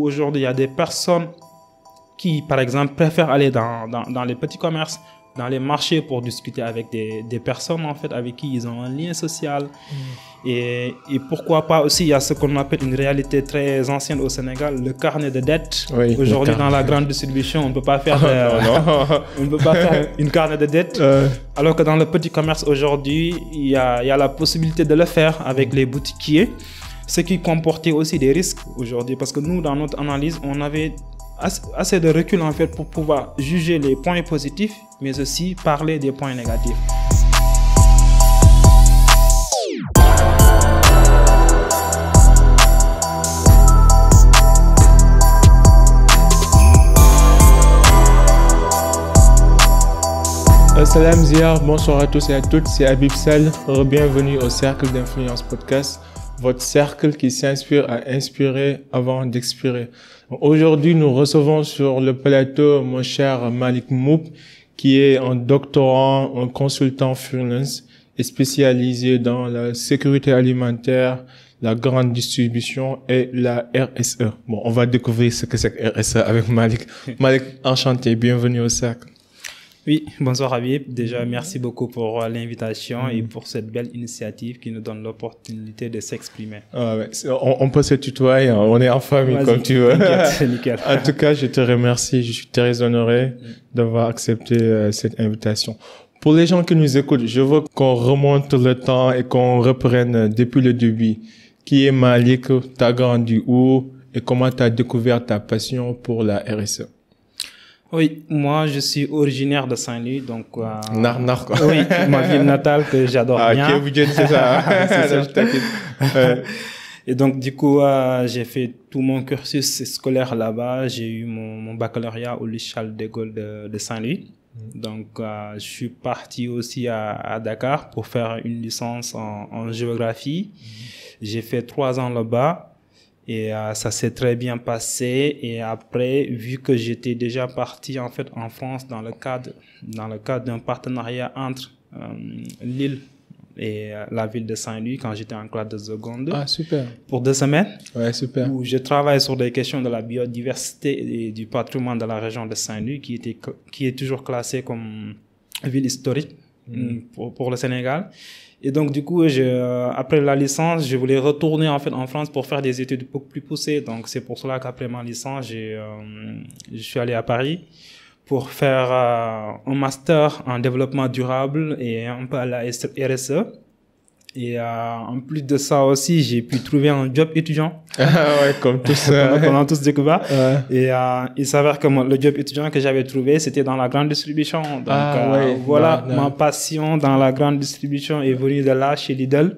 Aujourd'hui, il y a des personnes qui, par exemple, préfèrent aller dans les petits commerces, dans les marchés pour discuter avec des personnes en fait avec qui ils ont un lien social. Et pourquoi pas aussi, il y a ce qu'on appelle une réalité très ancienne au Sénégal, le carnet de dettes. Oui, aujourd'hui, dans la grande distribution, on ne peut pas faire, on ne peut pas faire une carnet de dettes. Alors que dans le petit commerce aujourd'hui, il y a la possibilité de le faire avec les boutiquiers. Ce qui comportait aussi des risques aujourd'hui, parce que nous, dans notre analyse, on avait assez de recul en fait pour pouvoir juger les points positifs, mais aussi parler des points négatifs. Salam Ziyar, bonsoir à tous et à toutes, c'est Habib Sall, bienvenue au Cercle d'Influence Podcast, votre cercle qui s'inspire à inspirer avant d'expirer. Aujourd'hui, nous recevons sur le plateau mon cher Malik Moup, qui est un doctorant, un consultant freelance et spécialisé dans la sécurité alimentaire, la grande distribution et la RSE. Bon, on va découvrir ce que c'est que RSE avec Malik. Malik, enchanté, bienvenue au cercle. Oui, bonsoir Habib. Déjà, merci beaucoup pour l'invitation et pour cette belle initiative qui nous donne l'opportunité de s'exprimer. Ah ouais, on peut se tutoyer, on est en famille comme tu veux. C'est nickel. En tout cas, je te remercie, je suis très honoré d'avoir accepté cette invitation. Pour les gens qui nous écoutent, je veux qu'on remonte le temps et qu'on reprenne depuis le début. Qui est Malik, t'as grandi où et comment t'as découvert ta passion pour la RSE? Oui, moi je suis originaire de Saint-Louis, donc Nar quoi. Oui, ma ville natale que j'adore bien. Ah, ok, c'est ça. Et donc du coup, j'ai fait tout mon cursus scolaire là-bas. J'ai eu mon baccalauréat au lycée Charles de Gaulle de Saint-Louis. Donc je suis parti aussi à Dakar pour faire une licence en géographie. J'ai fait 3 ans là-bas. Et ça s'est très bien passé. Et après, vu que j'étais déjà parti en fait en France dans le cadre d'un partenariat entre Lille et la ville de Saint-Louis quand j'étais en classe de seconde. Ah super. Pour 2 semaines. Ouais, super. Où je travaille sur des questions de la biodiversité et du patrimoine de la région de Saint-Louis qui est toujours classée comme ville historique pour le Sénégal. Et donc, du coup, après la licence, je voulais retourner en fait en France pour faire des études beaucoup plus poussées. Donc, c'est pour cela qu'après ma licence, je suis allé à Paris pour faire un master en développement durable et un peu à la RSE. Et en plus de ça aussi, j'ai pu trouver un job étudiant. Ouais, comme tous. qu'on a tous découvert. Et il s'avère que le job étudiant que j'avais trouvé, c'était dans la grande distribution. Donc voilà, ma passion dans la grande distribution est venue de là, chez Lidl,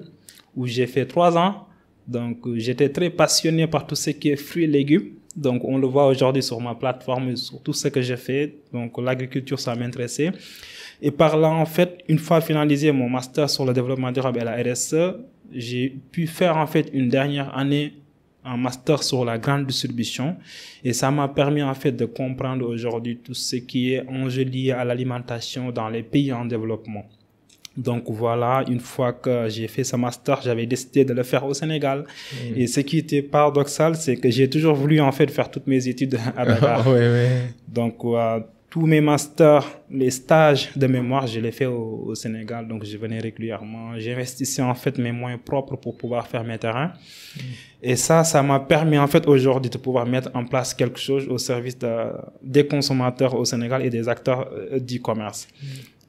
où j'ai fait 3 ans. Donc j'étais très passionné par tout ce qui est fruits et légumes. Donc on le voit aujourd'hui sur ma plateforme, sur tout ce que j'ai fait. Donc l'agriculture, ça m'intéressait. Et par là, en fait, une fois finalisé mon master sur le développement durable et la RSE, j'ai pu faire en fait une dernière année en master sur la grande distribution. Et ça m'a permis en fait de comprendre aujourd'hui tout ce qui est enjeu lié à l'alimentation dans les pays en développement. Donc voilà, une fois que j'ai fait ce master, j'avais décidé de le faire au Sénégal. Et ce qui était paradoxal, c'est que j'ai toujours voulu en fait faire toutes mes études à Dakar. Donc tous mes masters, les stages de mémoire, je les fais au Sénégal. Donc, je venais régulièrement. J'investissais en fait mes moyens propres pour pouvoir faire mes terrains. Et ça m'a permis en fait aujourd'hui de pouvoir mettre en place quelque chose au service des consommateurs au Sénégal et des acteurs du commerce.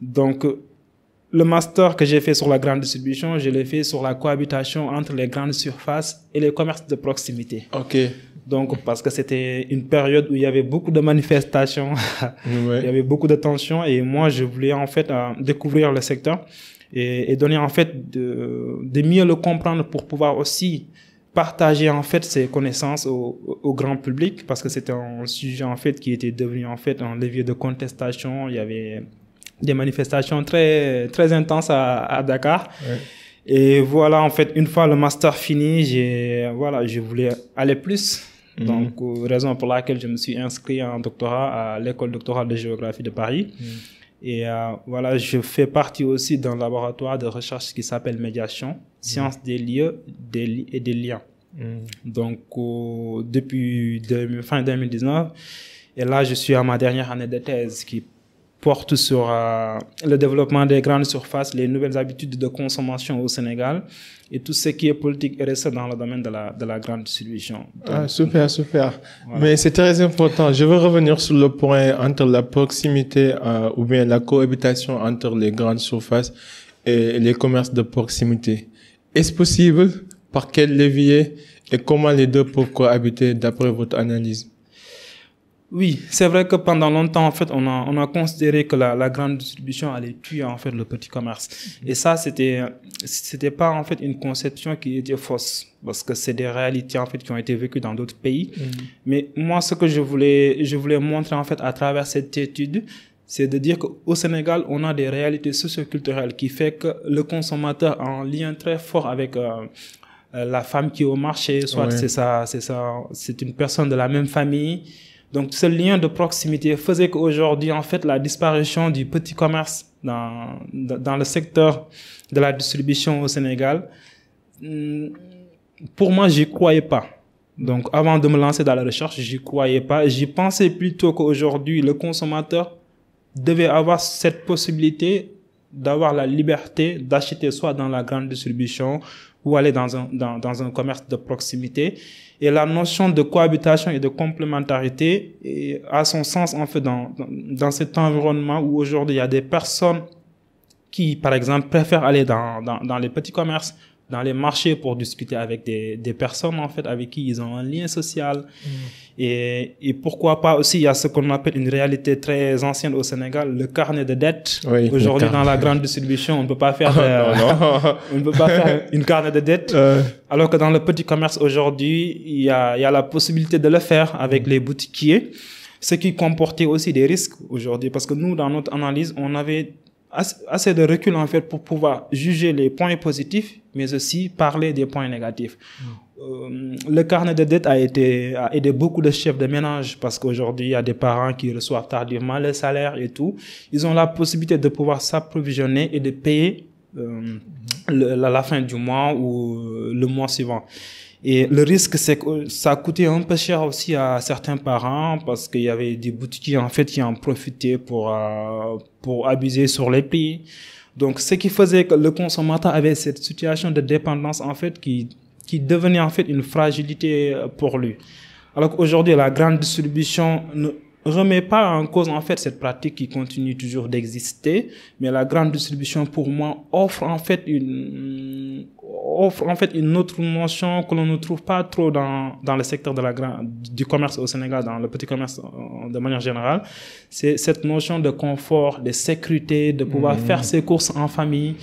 Donc, le master que j'ai fait sur la grande distribution, je l'ai fait sur la cohabitation entre les grandes surfaces et les commerces de proximité. Ok. Donc, parce que c'était une période où il y avait beaucoup de manifestations, il y avait beaucoup de tensions et moi, je voulais en fait découvrir le secteur et donner en fait de mieux le comprendre pour pouvoir aussi partager en fait ces connaissances au grand public parce que c'était un sujet en fait qui était devenu en fait un levier de contestation. Il y avait des manifestations très, très intenses à Dakar. Ouais. Et voilà, en fait, une fois le master fini, je voulais aller plus. Donc, raison pour laquelle je me suis inscrit en doctorat à l'école doctorale de géographie de Paris. Et voilà, je fais partie aussi d'un laboratoire de recherche qui s'appelle Médiation, Sciences des lieux et des liens. Donc, depuis fin 2019. Et là, je suis à ma dernière année de thèse qui porte sur le développement des grandes surfaces, les nouvelles habitudes de consommation au Sénégal et tout ce qui est politique RSE dans le domaine de la grande distribution. Donc, super. Voilà. Mais c'est très important. Je veux revenir sur le point entre la proximité ou bien la cohabitation entre les grandes surfaces et les commerces de proximité. Est-ce possible? Par quel levier? Et comment les deux peuvent cohabiter d'après votre analyse? Oui, c'est vrai que pendant longtemps, en fait, on a considéré que la grande distribution allait tuer, en fait, le petit commerce. Et ça, c'était pas, en fait, une conception qui était fausse. Parce que c'est des réalités, en fait, qui ont été vécues dans d'autres pays. Mais moi, ce que je voulais montrer, en fait, à travers cette étude, c'est de dire qu'au Sénégal, on a des réalités socioculturelles qui fait que le consommateur a un lien très fort avec, la femme qui est au marché, soit c'est une personne de la même famille. Donc, ce lien de proximité faisait qu'aujourd'hui, en fait, la disparition du petit commerce dans le secteur de la distribution au Sénégal, pour moi, j'y croyais pas. Donc, avant de me lancer dans la recherche, j'y croyais pas. J'y pensais plutôt qu'aujourd'hui, le consommateur devait avoir cette possibilité d'avoir la liberté d'acheter soit dans la grande distribution ou aller dans un commerce de proximité. Et la notion de cohabitation et de complémentarité a son sens, en fait, dans cet environnement où aujourd'hui il y a des personnes qui, par exemple, préfèrent aller dans les petits commerces, dans les marchés pour discuter avec des personnes, en fait, avec qui ils ont un lien social. Et pourquoi pas aussi, il y a ce qu'on appelle une réalité très ancienne au Sénégal, le carnet de dettes. Oui, aujourd'hui, dans la grande distribution, on ne peut pas faire on ne peut pas faire une carnet de dettes. Alors que dans le petit commerce aujourd'hui, il y a la possibilité de le faire avec les boutiquiers, ce qui comportait aussi des risques aujourd'hui, parce que nous, dans notre analyse, on avait assez de recul, en fait, pour pouvoir juger les points positifs, mais aussi parler des points négatifs. Le carnet de dette a aidé beaucoup de chefs de ménage, parce qu'aujourd'hui, il y a des parents qui reçoivent tardivement le salaire et tout. Ils ont la possibilité de pouvoir s'approvisionner et de payer la fin du mois ou le mois suivant. Et le risque, c'est que ça a coûté un peu cher aussi à certains parents, parce qu'il y avait des boutiquiers, en fait, qui en profitaient pour abuser sur les prix. Donc, ce qui faisait que le consommateur avait cette situation de dépendance, en fait, qui devenait, en fait, une fragilité pour lui. Alors qu'aujourd'hui, la grande distribution ne remet pas en cause, en fait, cette pratique qui continue toujours d'exister, mais la grande distribution, pour moi, offre en fait une autre notion que l'on ne trouve pas trop dans le secteur du commerce au Sénégal, dans le petit commerce de manière générale. C'est cette notion de confort, de sécurité, de pouvoir faire ses courses en famille,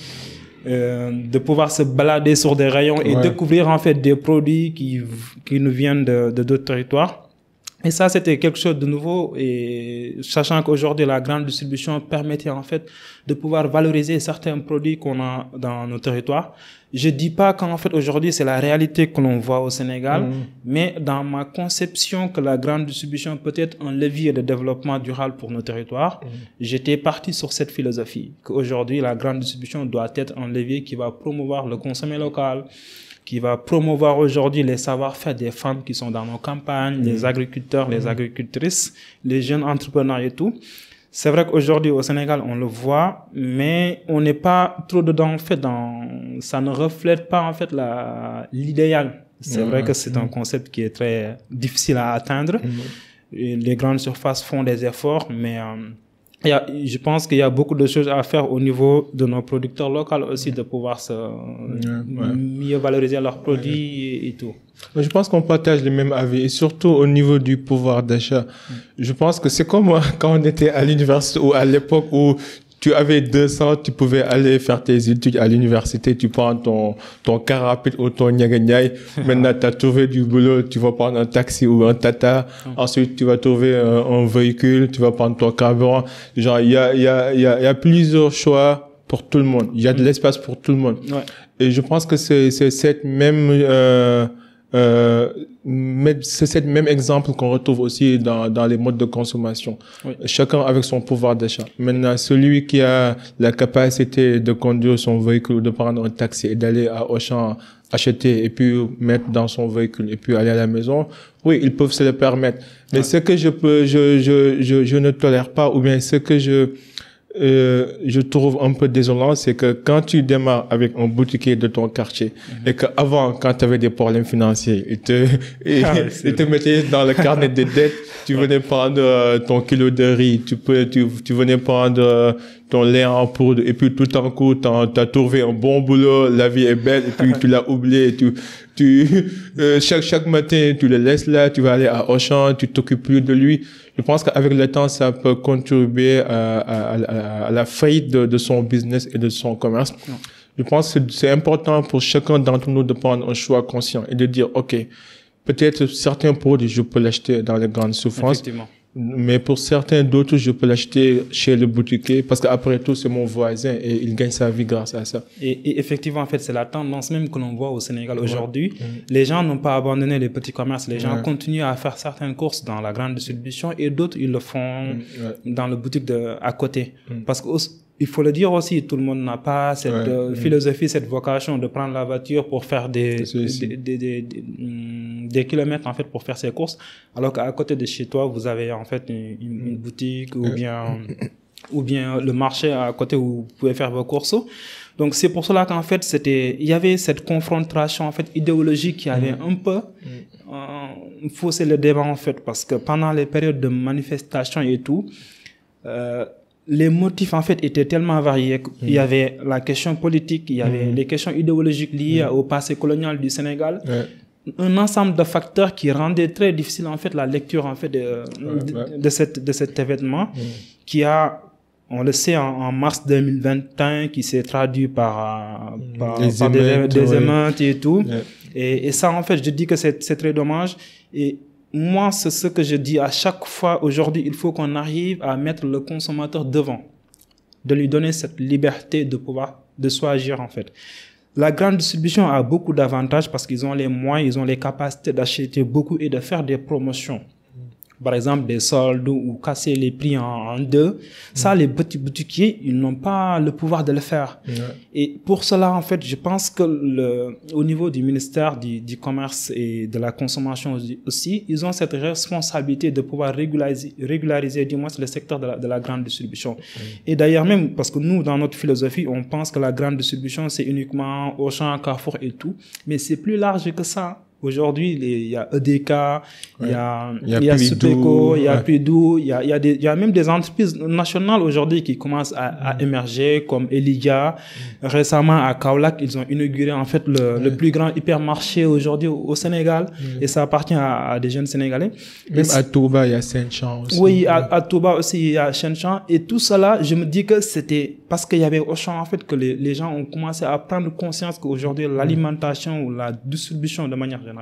de pouvoir se balader sur des rayons et découvrir, en fait, des produits qui nous viennent de d'autres territoires. Et ça, c'était quelque chose de nouveau, et sachant qu'aujourd'hui, la grande distribution permettait, en fait, de pouvoir valoriser certains produits qu'on a dans nos territoires. Je dis pas qu'en fait, aujourd'hui, c'est la réalité que l'on voit au Sénégal, mais dans ma conception que la grande distribution peut être un levier de développement durable pour nos territoires, j'étais parti sur cette philosophie, qu'aujourd'hui, la grande distribution doit être un levier qui va promouvoir le consommé local, qui va promouvoir aujourd'hui les savoir-faire des femmes qui sont dans nos campagnes, les agriculteurs, les agricultrices, les jeunes entrepreneurs et tout. C'est vrai qu'aujourd'hui au Sénégal, on le voit, mais on n'est pas trop dedans, en fait, ça ne reflète pas, en fait, l'idéal. C'est vrai que c'est un concept qui est très difficile à atteindre. Et les grandes surfaces font des efforts, mais je pense qu'il y a beaucoup de choses à faire au niveau de nos producteurs locaux aussi, de pouvoir mieux valoriser leurs produits et tout. Je pense qu'on partage les mêmes avis, et surtout au niveau du pouvoir d'achat. Je pense que c'est comme quand on était à l'université, ou à l'époque où tu avais 200, tu pouvais aller faire tes études à l'université, tu prends ton car rapide ou ton nyaganyay. Maintenant, tu as trouvé du boulot, tu vas prendre un taxi ou un tata. Ensuite, tu vas trouver un véhicule, tu vas prendre ton carburant. Genre, il y a plusieurs choix pour tout le monde. Il y a de l'espace pour tout le monde. Et je pense que c'est cette même, c'est cet même exemple qu'on retrouve aussi dans les modes de consommation. Chacun avec son pouvoir d'achat. Maintenant, celui qui a la capacité de conduire son véhicule, de prendre un taxi et d'aller à Auchan acheter et puis mettre dans son véhicule et puis aller à la maison, oui, ils peuvent se le permettre. Mais ce que je ne tolère pas, ou bien ce que je trouve un peu désolant, c'est que quand tu démarres avec un boutiquier de ton quartier et que avant, quand tu avais des problèmes financiers, ils te mettaient dans le carnet de dettes, tu venais prendre ton kilo de riz, tu venais prendre ton lait en poudre et puis tout en coup, t'as trouvé un bon boulot, la vie est belle et puis tu l'as oublié, chaque matin, tu le laisses là, tu vas aller à Auchan, tu t'occupes plus de lui. Je pense qu'avec le temps, ça peut contribuer à la faillite de son business et de son commerce. Non. Je pense que c'est important pour chacun d'entre nous de prendre un choix conscient et de dire, OK, peut-être certains produits, je peux l'acheter dans les grandes souffrances. Effectivement. Mais pour certains d'autres, je peux l'acheter chez le boutiquier parce qu'après tout, c'est mon voisin et il gagne sa vie grâce à ça. Et effectivement, en fait, c'est la tendance même que l'on voit au Sénégal aujourd'hui. Les gens n'ont pas abandonné les petits commerces. Les gens continuent à faire certaines courses dans la grande distribution et d'autres, ils le font dans le boutique à côté. Parce que il faut le dire aussi, tout le monde n'a pas cette philosophie, cette vocation de prendre la voiture pour faire des kilomètres, en fait, pour faire ses courses. Alors qu'à côté de chez toi, vous avez, en fait, une boutique ou bien le marché à côté où vous pouvez faire vos courses. Donc, c'est pour cela qu'en fait, il y avait cette confrontation, en fait, idéologique qui avait un peu faussé le débat, en fait, parce que pendant les périodes de manifestation et tout, les motifs, en fait, étaient tellement variés. Il y avait la question politique, il y avait les questions idéologiques liées au passé colonial du Sénégal. Un ensemble de facteurs qui rendaient très difficile, en fait, la lecture, en fait, de cet événement qui a, on le sait, en mars 2021, qui s'est traduit par des émeutes et tout. Et ça, en fait, je dis que c'est très dommage. Et moi, c'est ce que je dis à chaque fois. Aujourd'hui, il faut qu'on arrive à mettre le consommateur devant, de lui donner cette liberté de pouvoir, de choisir, en fait. La grande distribution a beaucoup d'avantages parce qu'ils ont les moyens, ils ont les capacités d'acheter beaucoup et de faire des promotions. Par exemple, des soldes ou casser les prix en deux. Ça, les petits boutiquiers, ils n'ont pas le pouvoir de le faire. Et pour cela, en fait, je pense que au niveau du ministère du Commerce et de la Consommation aussi, ils ont cette responsabilité de pouvoir régulariser du moins le secteur de la grande distribution. Et d'ailleurs même, parce que nous, dans notre philosophie, on pense que la grande distribution, c'est uniquement Auchan, Carrefour et tout. Mais c'est plus large que ça. Aujourd'hui, il y a EDK, il y a Supeco, il y a Pidou, il y a même des entreprises nationales aujourd'hui qui commencent à émerger, comme Eliga. Récemment, à Kaolack, ils ont inauguré, en fait, le plus grand hypermarché aujourd'hui au Sénégal. Et ça appartient à des jeunes Sénégalais. Même à Touba, il y a Saint-Champ aussi. Oui, à Touba aussi, il y a Saint-Champ. Et tout cela, je me dis que c'était parce qu'il y avait Auchan, en fait, que les gens ont commencé à prendre conscience qu'aujourd'hui, l'alimentation ou la distribution de manière générale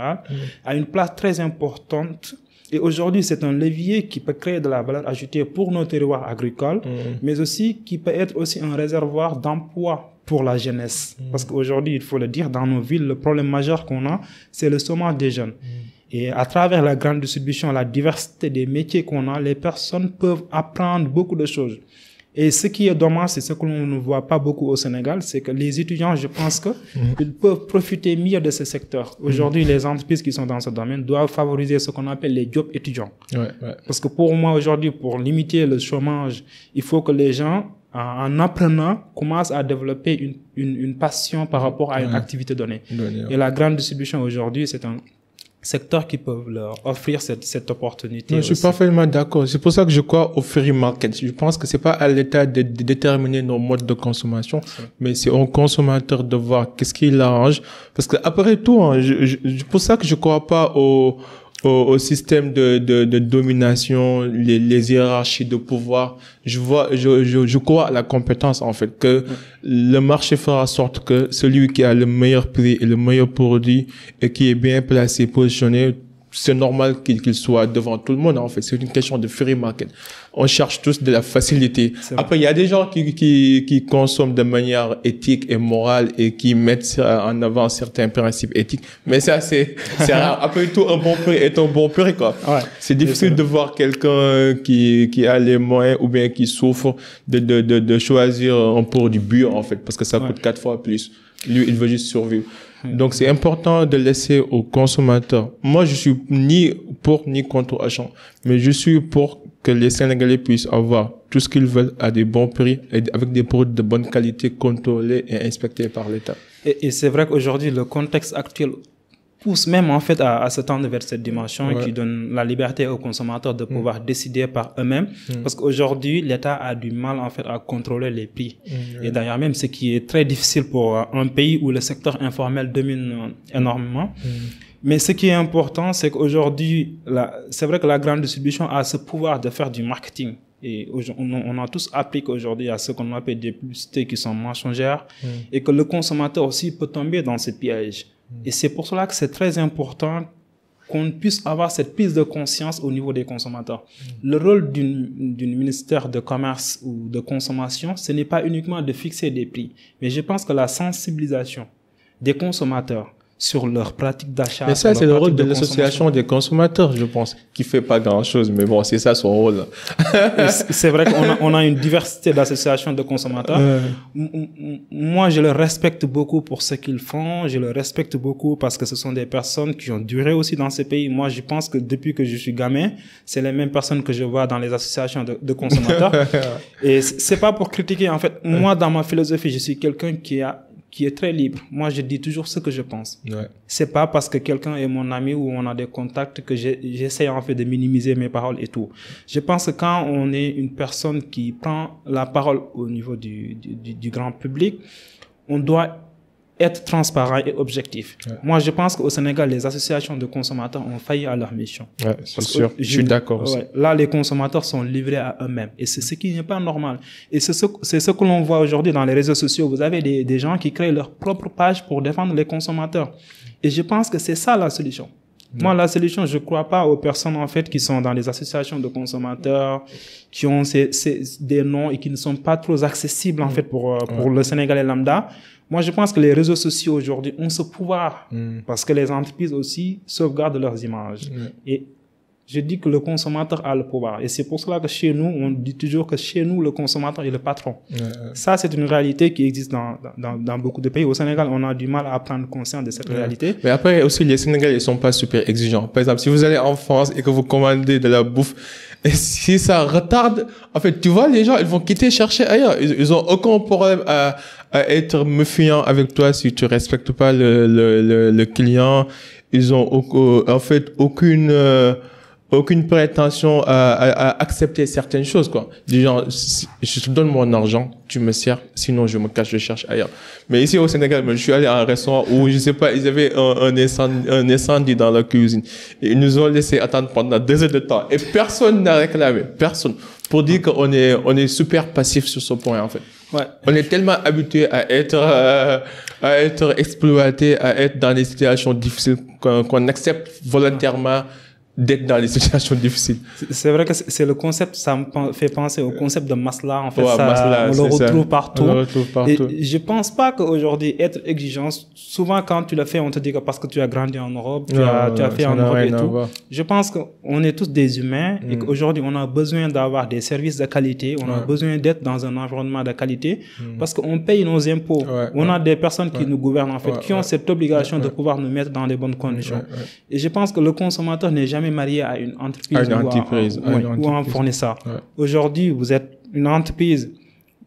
a une place très importante. Et aujourd'hui, c'est un levier qui peut créer de la valeur ajoutée pour nos terroirs agricoles, mais aussi qui peut être aussi un réservoir d'emploi pour la jeunesse. Parce qu'aujourd'hui, il faut le dire, dans nos villes, le problème majeur qu'on a, c'est le chômage des jeunes. Et à travers la grande distribution, la diversité des métiers qu'on a, les personnes peuvent apprendre beaucoup de choses. Et ce qui est dommage, c'est ce que l'on ne voit pas beaucoup au Sénégal, c'est que les étudiants, je pense que ils peuvent profiter mieux de ce secteur. Aujourd'hui, les entreprises qui sont dans ce domaine doivent favoriser ce qu'on appelle les jobs étudiants. Parce que pour moi, aujourd'hui, pour limiter le chômage, il faut que les gens, en apprenant, commencent à développer une passion par rapport à une activité donnée. Et la grande distribution aujourd'hui, c'est un secteurs qui peuvent leur offrir cette opportunité. Non, je suis parfaitement d'accord. C'est pour ça que je crois au free market. Je pense que c'est pas à l'État de déterminer nos modes de consommation, mais c'est au consommateur de voir qu'est-ce qui l'arrange. Parce que après tout, hein, c'est pour ça que je crois pas au système de domination, les hiérarchies de pouvoir. Je crois à la compétence, en fait, que le marché fera en sorte que celui qui a le meilleur prix et le meilleur produit et qui est bien placé, positionné, c'est normal qu'il soit devant tout le monde, en fait. C'est une question de free market. On cherche tous de la facilité. Après, il y a des gens qui consomment de manière éthique et morale et qui mettent en avant certains principes éthiques. Mais ça, c'est rare. Après tout, un bon prix est un bon prix, quoi. C'est difficile de voir quelqu'un qui a les moyens ou bien qui souffre de choisir un produit bio, en fait, parce que ça coûte 4 fois plus. Lui, il veut juste survivre. Donc, c'est important de laisser aux consommateurs. Moi, je suis ni pour ni contre Auchan, mais je suis pour que les Sénégalais puissent avoir tout ce qu'ils veulent à des bons prix et avec des produits de bonne qualité contrôlés et inspectés par l'État. Et c'est vrai qu'aujourd'hui, le contexte actuel pousse même en fait à se tendre vers cette dimension qui donne la liberté aux consommateurs de pouvoir décider par eux-mêmes. Parce qu'aujourd'hui, l'État a du mal en fait à contrôler les prix. Et d'ailleurs même, ce qui est très difficile pour un pays où le secteur informel domine énormément. Mais ce qui est important, c'est qu'aujourd'hui, c'est vrai que la grande distribution a ce pouvoir de faire du marketing. Et on a tous appris qu'aujourd'hui, il y a ce qu'on appelle des publicités qui sont mensongères et que le consommateur aussi peut tomber dans ce piège. Et c'est pour cela que c'est très important qu'on puisse avoir cette prise de conscience au niveau des consommateurs. Le rôle d'une ministère de commerce ou de consommation, ce n'est pas uniquement de fixer des prix, mais je pense que la sensibilisation des consommateurs sur leurs pratiques d'achat. Mais ça, c'est le rôle de l'association des consommateurs, je pense, qui fait pas grand-chose, mais bon, c'est ça son rôle. C'est vrai qu'on a une diversité d'associations de consommateurs. Moi, je le respecte beaucoup pour ce qu'ils font. Je le respecte beaucoup parce que ce sont des personnes qui ont duré aussi dans ces pays. Moi, je pense que depuis que je suis gamin, c'est les mêmes personnes que je vois dans les associations de consommateurs. Et c'est pas pour critiquer, en fait. Moi, dans ma philosophie, je suis quelqu'un qui est très libre. Moi, je dis toujours ce que je pense. C'est pas parce que quelqu'un est mon ami ou on a des contacts que j'essaie en fait de minimiser mes paroles et tout. Je pense que quand on est une personne qui prend la parole au niveau du grand public, on doit être transparent et objectif. Moi, je pense qu'au Sénégal, les associations de consommateurs ont failli à leur mission. C'est sûr. Je suis d'accord aussi. Là, les consommateurs sont livrés à eux-mêmes. Et c'est ce qui n'est pas normal. Et c'est ce que l'on voit aujourd'hui dans les réseaux sociaux. Vous avez des gens qui créent leur propre page pour défendre les consommateurs. Et je pense que c'est ça la solution. Moi, la solution, je crois pas aux personnes, en fait, qui sont dans les associations de consommateurs, qui ont des noms et qui ne sont pas trop accessibles, en fait, pour le Sénégalais lambda. Moi, je pense que les réseaux sociaux aujourd'hui ont ce pouvoir parce que les entreprises aussi sauvegardent leurs images. Et je dis que le consommateur a le pouvoir. Et c'est pour cela que chez nous, on dit toujours que chez nous, le consommateur est le patron. Ça, c'est une réalité qui existe dans beaucoup de pays. Au Sénégal, on a du mal à prendre conscience de cette réalité. Mais après, aussi, les Sénégalais, ils sont pas super exigeants. Par exemple, si vous allez en France et que vous commandez de la bouffe, et si ça retarde, en fait, tu vois, les gens, ils vont quitter chercher ailleurs. Ils ont aucun problème à être méfiants avec toi si tu respectes pas le client. Ils ont, en fait, aucune prétention à accepter certaines choses, quoi. Du genre, je te donne mon argent, tu me sers, sinon je me cache, je cherche ailleurs. Mais ici au Sénégal, je suis allé à un restaurant où, je sais pas, ils avaient un incendie dans la cuisine. Et ils nous ont laissé attendre pendant 2 heures de temps. Et personne n'a réclamé. Personne. Pour dire qu'on est super passif sur ce point, en fait. On est tellement habitué à être exploité, à être dans des situations difficiles qu'on accepte volontairement d'être dans les situations difficiles. C'est vrai que c'est le concept, ça me fait penser au concept de masla, en fait. On le retrouve partout. Et je pense pas qu'aujourd'hui, être exigeant, souvent quand tu le fais, on te dit que parce que tu as grandi en Europe, tu as fait en Europe et tout. Je pense qu'on est tous des humains et qu'aujourd'hui, on a besoin d'avoir des services de qualité, on a besoin d'être dans un environnement de qualité parce qu'on paye nos impôts. On a des personnes qui nous gouvernent, en fait, qui ont cette obligation de pouvoir nous mettre dans les bonnes conditions. Et je pense que le consommateur n'est jamais marié à une entreprise ou à un fournisseur. Aujourd'hui, vous êtes une entreprise,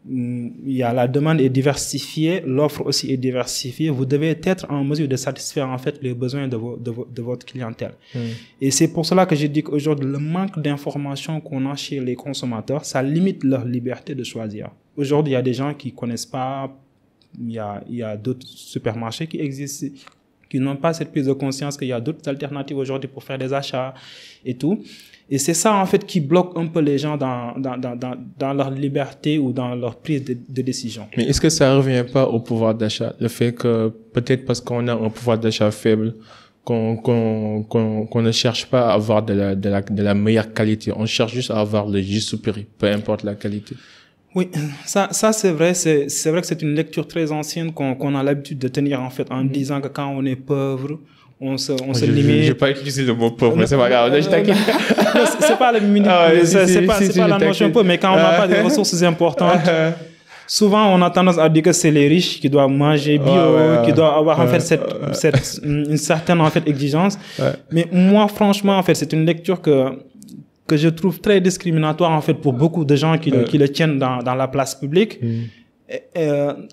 il y a la demande est diversifiée, l'offre aussi est diversifiée. Vous devez être en mesure de satisfaire en fait les besoins de votre clientèle. Et c'est pour cela que je dis qu'aujourd'hui, le manque d'informations qu'on a chez les consommateurs, ça limite leur liberté de choisir. Aujourd'hui, il y a des gens qui connaissent pas, il y a d'autres supermarchés qui existent, qui n'ont pas cette prise de conscience qu'il y a d'autres alternatives aujourd'hui pour faire des achats et tout. Et c'est ça, en fait, qui bloque un peu les gens dans leur liberté ou dans leur prise de décision. Mais est-ce que ça ne revient pas au pouvoir d'achat? Le fait que, peut-être parce qu'on a un pouvoir d'achat faible, qu'on ne cherche pas à avoir de la meilleure qualité. On cherche juste à avoir le juste prix, peu importe la qualité. Oui, ça c'est vrai. C'est vrai que c'est une lecture très ancienne qu'on a l'habitude de tenir, en fait, en disant que quand on est pauvre, on se limite. J'ai pas utilisé le mot pauvre, mais c'est pas grave. Je t'inquiète. C'est pas la notion pauvre, mais quand on n'a pas de ressources importantes, Souvent, on a tendance à dire que c'est les riches qui doivent manger bio, qui doivent avoir en fait une certaine en fait exigence. Mais moi, franchement, en fait, c'est une lecture que je trouve très discriminatoire en fait pour beaucoup de gens qui le tiennent dans la place publique.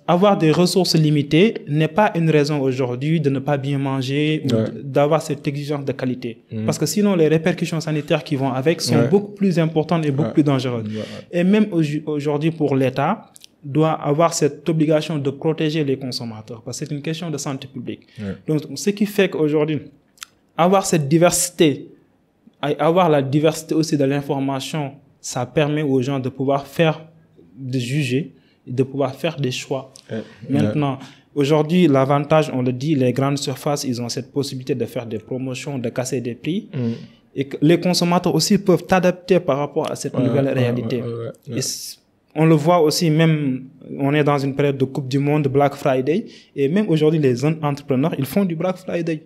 Avoir des ressources limitées n'est pas une raison aujourd'hui de ne pas bien manger ou d'avoir cette exigence de qualité. Parce que sinon, les répercussions sanitaires qui vont avec sont beaucoup plus importantes et beaucoup plus dangereuses. Et même aujourd'hui, pour l'État, doit avoir cette obligation de protéger les consommateurs parce que c'est une question de santé publique. Donc, ce qui fait qu'aujourd'hui, avoir cette diversité, avoir la diversité aussi de l'information, ça permet aux gens de pouvoir de juger, de pouvoir faire des choix. Maintenant, aujourd'hui, l'avantage, on le dit, les grandes surfaces, ils ont cette possibilité de faire des promotions, de casser des prix. Et que les consommateurs aussi peuvent t'adapter par rapport à cette nouvelle réalité. Et on le voit aussi, même, on est dans une période de Coupe du Monde, Black Friday, et même aujourd'hui, les entrepreneurs, ils font du Black Friday.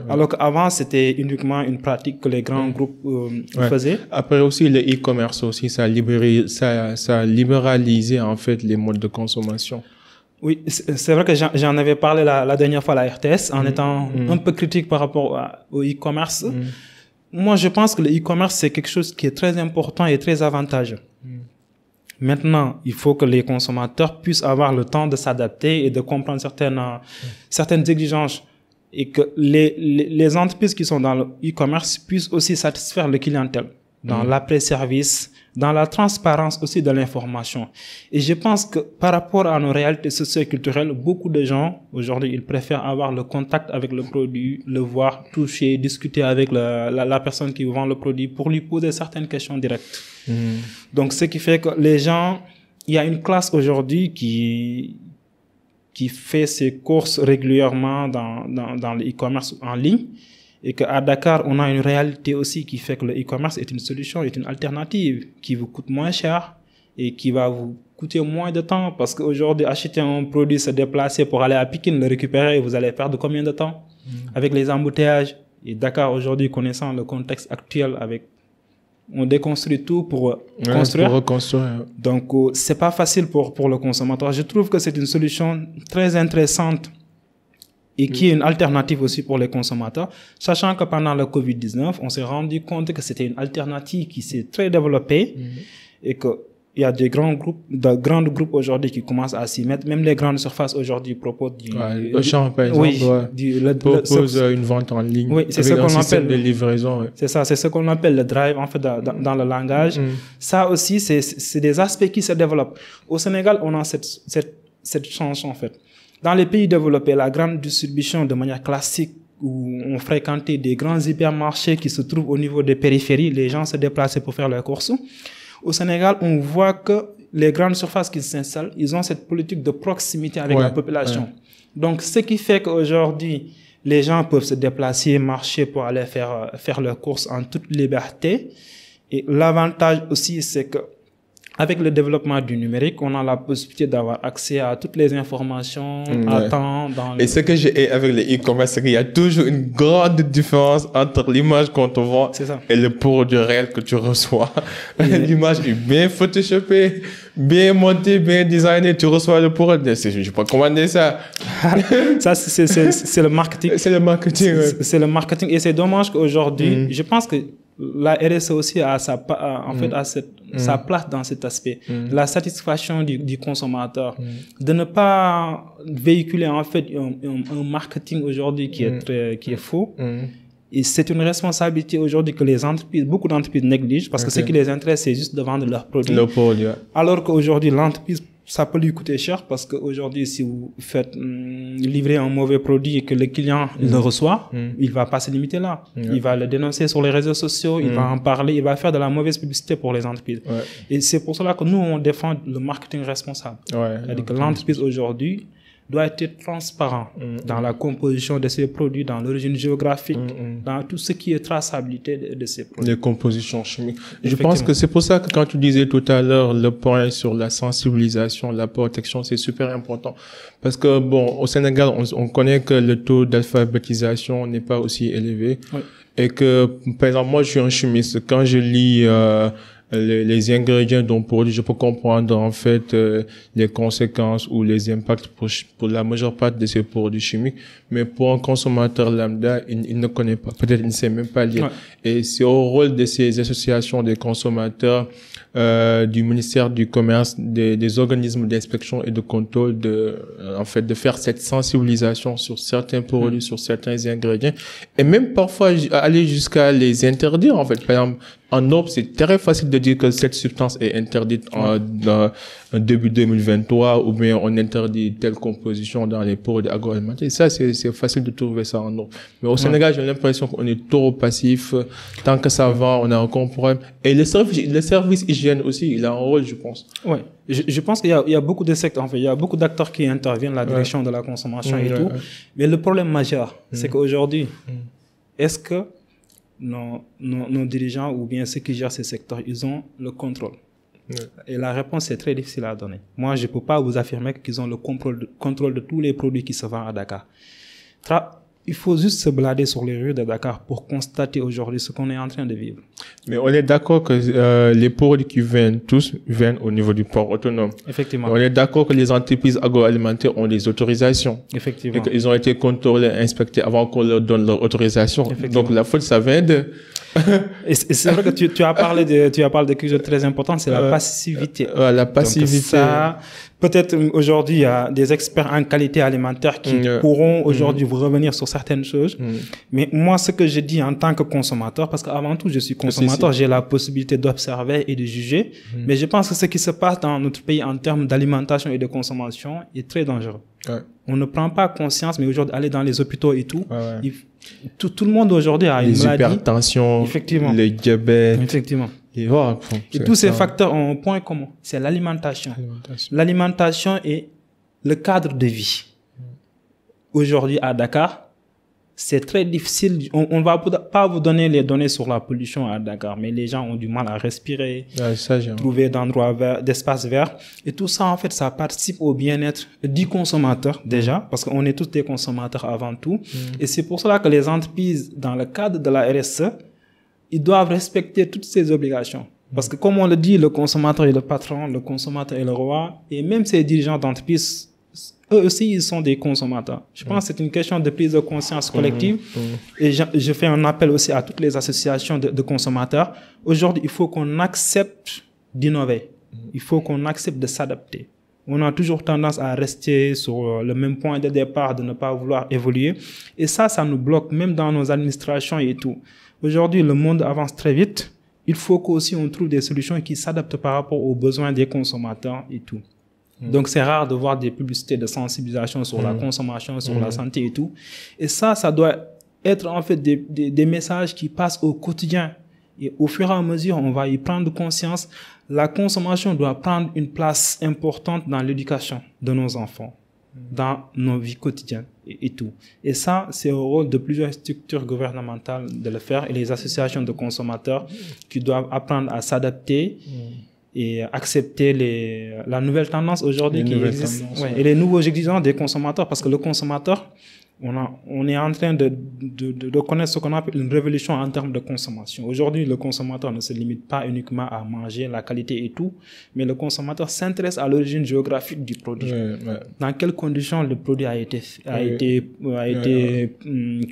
Alors qu'avant, c'était uniquement une pratique que les grands groupes faisaient. Après aussi, le e-commerce aussi, ça a libéralisé, en fait, les modes de consommation. Oui, c'est vrai que j'en avais parlé la dernière fois à la RTS, en étant un peu critique par rapport au e-commerce. Moi, je pense que le e-commerce, c'est quelque chose qui est très important et très avantageux. Maintenant, il faut que les consommateurs puissent avoir le temps de s'adapter et de comprendre certaines exigences et que les entreprises qui sont dans le e-commerce puissent aussi satisfaire le clientèle dans l'après-service, dans la transparence aussi de l'information. Et je pense que par rapport à nos réalités socio-culturelles, beaucoup de gens, aujourd'hui, ils préfèrent avoir le contact avec le produit, le voir, toucher, discuter avec la personne qui vend le produit pour lui poser certaines questions directes. Donc, ce qui fait que les gens, il y a une classe aujourd'hui qui fait ses courses régulièrement dans le e-commerce en ligne. Et qu'à Dakar, on a une réalité aussi qui fait que le e-commerce est une solution, est une alternative qui vous coûte moins cher et qui va vous coûter moins de temps. Parce qu'aujourd'hui, acheter un produit, se déplacer pour aller à Pikine, le récupérer, vous allez perdre combien de temps avec les embouteillages. Et Dakar, aujourd'hui, connaissant le contexte actuel, on déconstruit tout pour construire. Pour reconstruire. Donc, c'est pas facile pour le consommateur. Je trouve que c'est une solution très intéressante et qui est une alternative aussi pour les consommateurs, sachant que pendant le Covid-19, on s'est rendu compte que c'était une alternative qui s'est très développée et qu'il y a de grands groupes aujourd'hui qui commencent à s'y mettre. Même les grandes surfaces aujourd'hui proposent Auchan, par exemple, propose une vente en ligne. Oui, c'est ce qu'on appelle de livraison. C'est ça, c'est ce qu'on appelle le drive en fait dans le langage. Ça aussi, c'est des aspects qui se développent. Au Sénégal, on a cette chance en fait. Dans les pays développés, la grande distribution de manière classique où on fréquentait des grands hypermarchés qui se trouvent au niveau des périphéries, les gens se déplaçaient pour faire leurs courses. Au Sénégal, on voit que les grandes surfaces qui s'installent, ils ont cette politique de proximité avec la population. Donc, ce qui fait qu'aujourd'hui, les gens peuvent se déplacer, marcher pour aller faire leurs courses en toute liberté. Et l'avantage aussi, c'est que avec le développement du numérique, on a la possibilité d'avoir accès à toutes les informations à temps. Et ce que j'ai avec le e-commerce, c'est qu'il y a toujours une grande différence entre l'image qu'on te vend et le produit réel que tu reçois. L'image est bien photoshopée, bien montée, bien designée. Tu reçois le produit. Je ne vais pas commander ça. Ça, c'est le marketing. C'est le marketing. C'est le marketing. Et c'est dommage qu'aujourd'hui, je pense que la RSE aussi a sa place dans cet aspect. La satisfaction du consommateur. De ne pas véhiculer en fait un marketing aujourd'hui qui est faux. Et c'est une responsabilité aujourd'hui que beaucoup d'entreprises négligent parce que ce qui les intéresse, c'est juste de vendre leurs produits. Alors qu'aujourd'hui, l'entreprise, ça peut lui coûter cher parce qu'aujourd'hui, si vous faites livrer un mauvais produit et que le client le reçoit, il va pas se limiter là. Il va le dénoncer sur les réseaux sociaux, il va en parler, il va faire de la mauvaise publicité pour les entreprises. Et c'est pour cela que nous, on défend le marketing responsable. C'est-à-dire que l'entreprise aujourd'hui doit être transparent dans la composition de ses produits, dans l'origine géographique, dans tout ce qui est traçabilité de ces produits. Les compositions chimiques. Je pense que c'est pour ça que quand tu disais tout à l'heure le point sur la sensibilisation, la protection, c'est super important. Parce que bon, au Sénégal, on connaît que le taux d'alphabétisation n'est pas aussi élevé. Et que, par exemple, moi, je suis un chimiste. Quand je lis les ingrédients d'un produit, je peux comprendre en fait les conséquences ou les impacts pour la majeure partie de ces produits chimiques, mais pour un consommateur lambda, il ne connaît pas, peut-être il ne sait même pas lire. Ouais. Et c'est au rôle de ces associations des consommateurs, du ministère du Commerce, des organismes d'inspection et de contrôle en fait, de faire cette sensibilisation sur certains produits, sur certains ingrédients, et même parfois aller jusqu'à les interdire, en fait. Par exemple, en Europe, c'est très facile de dire que cette substance est interdite en début 2023, ou bien on interdit telle composition dans les produits agroalimentaires. Ça, c'est facile de trouver ça en Europe. Mais au Sénégal, j'ai l'impression qu'on est trop passif. Tant que ça va, on a encore un problème. Et le service hygiène aussi, il a un rôle, je pense. Ouais. Je pense qu'il y a beaucoup de secteurs, en fait. Il y a beaucoup d'acteurs qui interviennent, la direction de la consommation et tout. Mais le problème majeur, c'est qu'aujourd'hui, est-ce que nos dirigeants ou bien ceux qui gèrent ces secteurs, ils ont le contrôle? Et la réponse est très difficile à donner. Moi, je ne peux pas vous affirmer qu'ils ont le contrôle de tous les produits qui se vendent à Dakar. Il faut juste se balader sur les rues de Dakar pour constater aujourd'hui ce qu'on est en train de vivre. Mais on est d'accord que les produits qui viennent au niveau du port autonome. Effectivement. On est d'accord que les entreprises agroalimentaires ont des autorisations. Effectivement. Et qu'ils ont été contrôlés, inspectés avant qu'on leur donne leur autorisation. Donc la faute, ça vient de... Et c'est vrai que tu as parlé de quelque chose de très important, c'est la passivité. La passivité. Donc ça, peut-être aujourd'hui, il y a des experts en qualité alimentaire qui pourront aujourd'hui vous revenir sur certaines choses. Mais moi, ce que je dis en tant que consommateur, parce qu'avant tout, je suis consommateur, j'ai la possibilité d'observer et de juger. Mais je pense que ce qui se passe dans notre pays en termes d'alimentation et de consommation est très dangereux. On ne prend pas conscience, mais aujourd'hui, aller dans les hôpitaux et tout, tout le monde aujourd'hui a une maladie. L'hypertension, le diabète. Effectivement. Et tous ces facteurs ont un point commun, c'est l'alimentation. L'alimentation est le cadre de vie. Aujourd'hui, à Dakar, c'est très difficile. On ne va pas vous donner les données sur la pollution à Dakar, mais les gens ont du mal à respirer, trouver d'espaces verts. Et tout ça, en fait, ça participe au bien-être du consommateur, déjà, parce qu'on est tous des consommateurs avant tout. Et c'est pour cela que les entreprises, dans le cadre de la RSE, ils doivent respecter toutes ces obligations. Parce que, comme on le dit, le consommateur est le patron, le consommateur est le roi, et même ces dirigeants d'entreprise, eux aussi, ils sont des consommateurs. Je pense que c'est une question de prise de conscience collective. Et je fais un appel aussi à toutes les associations de consommateurs. Aujourd'hui, il faut qu'on accepte d'innover. Il faut qu'on accepte de s'adapter. On a toujours tendance à rester sur le même point de départ, de ne pas vouloir évoluer. Et ça nous bloque même dans nos administrations et tout. Aujourd'hui, le monde avance très vite. Il faut qu'aussi on trouve des solutions qui s'adaptent par rapport aux besoins des consommateurs et tout. Donc, c'est rare de voir des publicités de sensibilisation sur la consommation, sur la santé et tout. Et ça doit être en fait des messages qui passent au quotidien. Et au fur et à mesure, on va y prendre conscience. La consommation doit prendre une place importante dans l'éducation de nos enfants, dans nos vies quotidiennes et tout. Et ça, c'est au rôle de plusieurs structures gouvernementales de le faire et les associations de consommateurs qui doivent apprendre à s'adapter et accepter la nouvelle tendance aujourd'hui qui existe. Et les nouveaux exigences des consommateurs, parce que le consommateur, on est en train de connaître ce qu'on appelle une révolution en termes de consommation. Aujourd'hui, le consommateur ne se limite pas uniquement à manger, la qualité et tout, mais le consommateur s'intéresse à l'origine géographique du produit. Dans quelles conditions le produit a été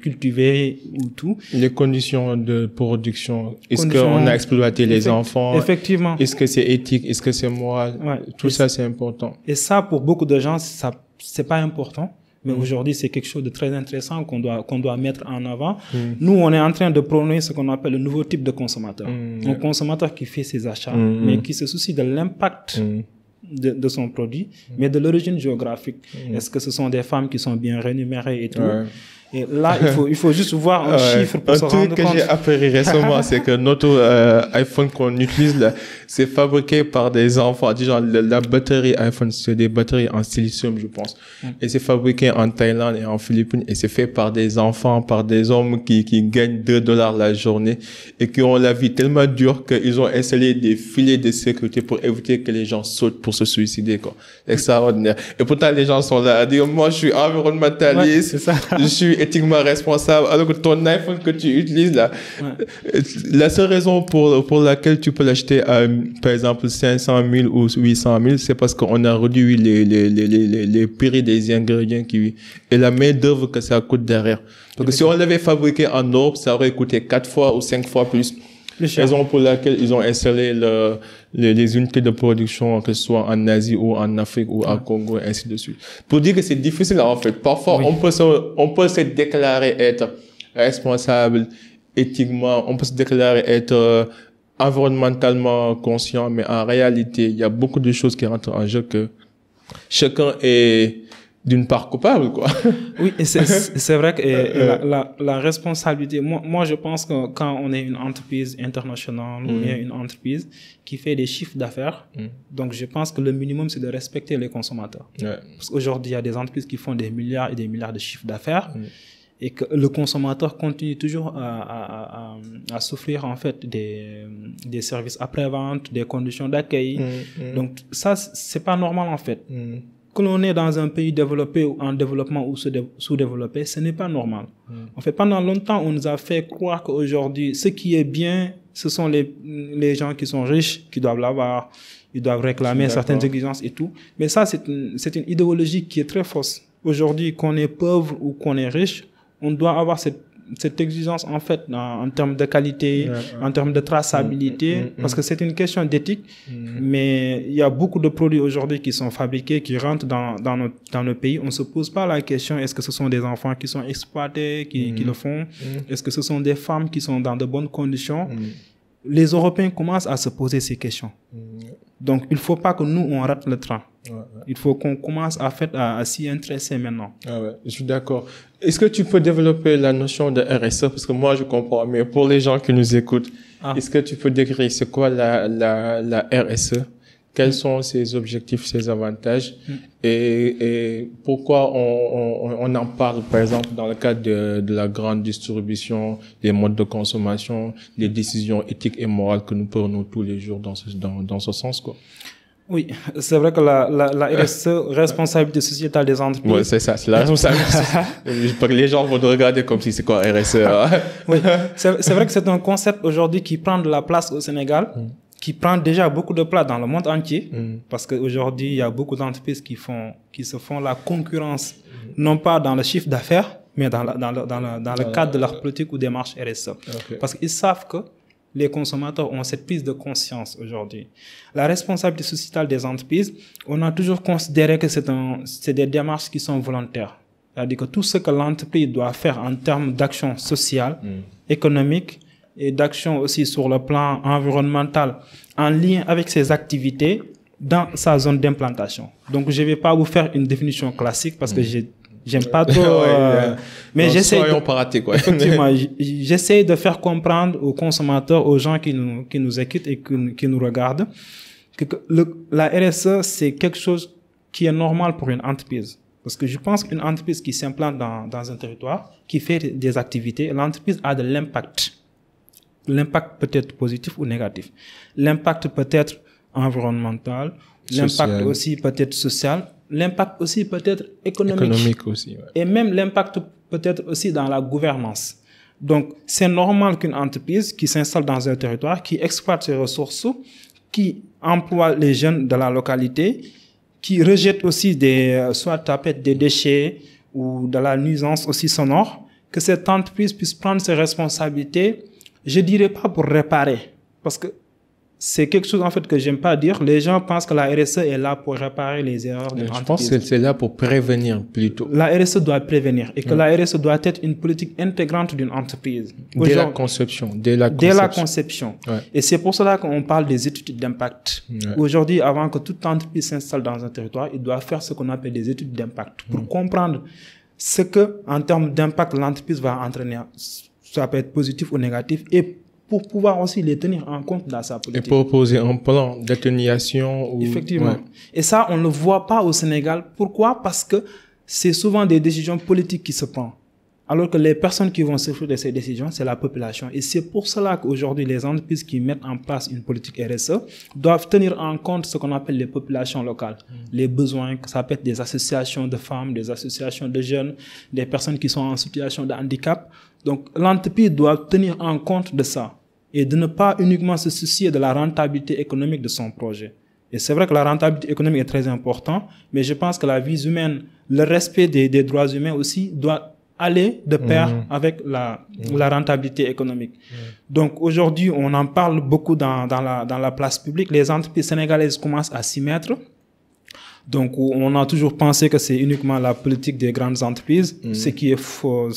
cultivé ou tout. Les conditions de production. Est-ce qu'on a exploité les enfants? Effectivement. Est-ce que c'est éthique? Est-ce que c'est moral? Tout ça, c'est important. Et ça, pour beaucoup de gens, c'est pas important. Mais aujourd'hui, c'est quelque chose de très intéressant qu'on doit mettre en avant. Nous, on est en train de prôner ce qu'on appelle le nouveau type de consommateur. Un consommateur qui fait ses achats, mais qui se soucie de l'impact de son produit, mais de l'origine géographique. Est-ce que ce sont des femmes qui sont bien rémunérées et tout? Et là, il faut juste voir un chiffre pour se rendre compte. Un truc que j'ai appris récemment, c'est que notre iPhone qu'on utilise là, c'est fabriqué par des enfants. Genre, la batterie iPhone, c'est des batteries en silicium, je pense. Et c'est fabriqué en Thaïlande et en Philippines. Et c'est fait par des enfants, par des hommes qui gagnent $2 la journée et qui ont la vie tellement dure qu'ils ont installé des filets de sécurité pour éviter que les gens sautent pour se suicider, quoi. Extraordinaire. Et pourtant, les gens sont là à dire, moi, je suis environnementaliste, je suis éthiquement responsable, alors que ton iPhone que tu utilises là, la seule raison pour laquelle tu peux l'acheter à, par exemple, 500 000 ou 800 000, c'est parce qu'on a réduit les prix des ingrédients et la main d'œuvre que ça coûte derrière. Parce que si on l'avait fabriqué en Europe, ça aurait coûté 4 fois ou 5 fois plus. Raison pour laquelle ils ont installé les unités de production, que ce soit en Asie ou en Afrique ou à Congo, et ainsi de suite. Pour dire que c'est difficile, en fait. Parfois, on peut se déclarer être responsable éthiquement, on peut se déclarer être environnementalement conscient, mais en réalité, il y a beaucoup de choses qui rentrent en jeu que chacun est d'une part coupable, quoi. Oui, et c'est vrai que la responsabilité, moi je pense que quand on est une entreprise internationale ou bien une entreprise qui fait des chiffres d'affaires, donc je pense que le minimum c'est de respecter les consommateurs. Parce qu'aujourd'hui il y a des entreprises qui font des milliards et des milliards de chiffres d'affaires et que le consommateur continue toujours à souffrir en fait des services après-vente, des conditions d'accueil. Donc ça c'est pas normal en fait. Que l'on est dans un pays développé ou en développement ou sous-développé, ce n'est pas normal. En fait, pendant longtemps, on nous a fait croire qu'aujourd'hui, ce qui est bien, ce sont les gens qui sont riches, qui doivent l'avoir, ils doivent réclamer certaines exigences et tout. Mais ça, c'est une idéologie qui est très fausse. Aujourd'hui, qu'on est pauvre ou qu'on est riche, on doit avoir cette exigence en fait en termes de qualité, en termes de traçabilité, parce que c'est une question d'éthique, mais il y a beaucoup de produits aujourd'hui qui sont fabriqués, qui rentrent dans nos pays. On ne se pose pas la question, est-ce que ce sont des enfants qui sont exploités, qui le font? Est-ce que ce sont des femmes qui sont dans de bonnes conditions? Les Européens commencent à se poser ces questions. Donc, il ne faut pas que nous, on rate le train. Il faut qu'on commence à s'y intéresser maintenant. Je suis d'accord. Est-ce que tu peux développer la notion de RSE? Parce que moi, je comprends, mais pour les gens qui nous écoutent, est-ce que tu peux décrire c'est quoi la RSE? Quels sont ses objectifs, ses avantages? Et pourquoi on en parle, par exemple, dans le cadre de la grande distribution, des modes de consommation, des décisions éthiques et morales que nous prenons tous les jours dans ce sens, quoi? Oui, c'est vrai que la RSE, responsabilité sociétale des entreprises. Oui, c'est ça, c'est la responsabilité. Les gens vont nous regarder comme si c'est quoi RSE. Oui, c'est vrai que c'est un concept aujourd'hui qui prend de la place au Sénégal, qui prend déjà beaucoup de place dans le monde entier, parce qu'aujourd'hui, il y a beaucoup d'entreprises qui se font la concurrence, non pas dans le chiffre d'affaires, mais dans le cadre de leur politique ou démarche RSE. Parce qu'ils savent que les consommateurs ont cette prise de conscience aujourd'hui. La responsabilité sociétale des entreprises, on a toujours considéré que c'est des démarches qui sont volontaires. C'est-à-dire que tout ce que l'entreprise doit faire en termes d'action sociale, économique et d'action aussi sur le plan environnemental en lien avec ses activités dans sa zone d'implantation. Donc, je ne vais pas vous faire une définition classique parce que j'aime pas trop, mais j'essaie effectivement, j'essaie de faire comprendre aux consommateurs, aux gens qui nous écoutent et qui nous regardent, que la RSE, c'est quelque chose qui est normal pour une entreprise. Parce que je pense qu'une entreprise qui s'implante dans un territoire, qui fait des activités, l'entreprise a de l'impact. L'impact peut être positif ou négatif. L'impact peut être environnemental, l'impact aussi peut être social, l'impact aussi peut être économique aussi, et même l'impact peut être aussi dans la gouvernance. Donc, c'est normal qu'une entreprise qui s'installe dans un territoire, qui exploite ses ressources, qui emploie les jeunes de la localité, qui rejette aussi soit des déchets ou de la nuisance aussi sonore, que cette entreprise puisse prendre ses responsabilités, je dirais pas pour réparer, parce que c'est quelque chose en fait que j'aime pas dire. Les gens pensent que la RSE est là pour réparer les erreurs d'une entreprise. Je pense que c'est là pour prévenir plutôt. La RSE doit prévenir et que la RSE doit être une politique intégrante d'une entreprise. Dès la conception. Dès la conception. Et c'est pour cela qu'on parle des études d'impact. Aujourd'hui, avant que toute entreprise s'installe dans un territoire, il doit faire ce qu'on appelle des études d'impact pour comprendre ce que, en termes d'impact, l'entreprise va entraîner. Ça peut être positif ou négatif, et pour pouvoir aussi les tenir en compte dans sa politique. Et proposer un plan d'atténuation. Effectivement. Et ça, on ne le voit pas au Sénégal. Pourquoi? Parce que c'est souvent des décisions politiques qui se prennent. Alors que les personnes qui vont souffrir de ces décisions, c'est la population. Et c'est pour cela qu'aujourd'hui, les entreprises qui mettent en place une politique RSE doivent tenir en compte ce qu'on appelle les populations locales, les besoins, que ça peut être des associations de femmes, des associations de jeunes, des personnes qui sont en situation de handicap. Donc, l'entreprise doit tenir en compte de ça et de ne pas uniquement se soucier de la rentabilité économique de son projet. Et c'est vrai que la rentabilité économique est très importante, mais je pense que la vie humaine, le respect des droits humains aussi doit aller de pair avec la rentabilité économique. Donc aujourd'hui, on en parle beaucoup dans la place publique. Les entreprises sénégalaises commencent à s'y mettre. Donc on a toujours pensé que c'est uniquement la politique des grandes entreprises, ce qui est faux,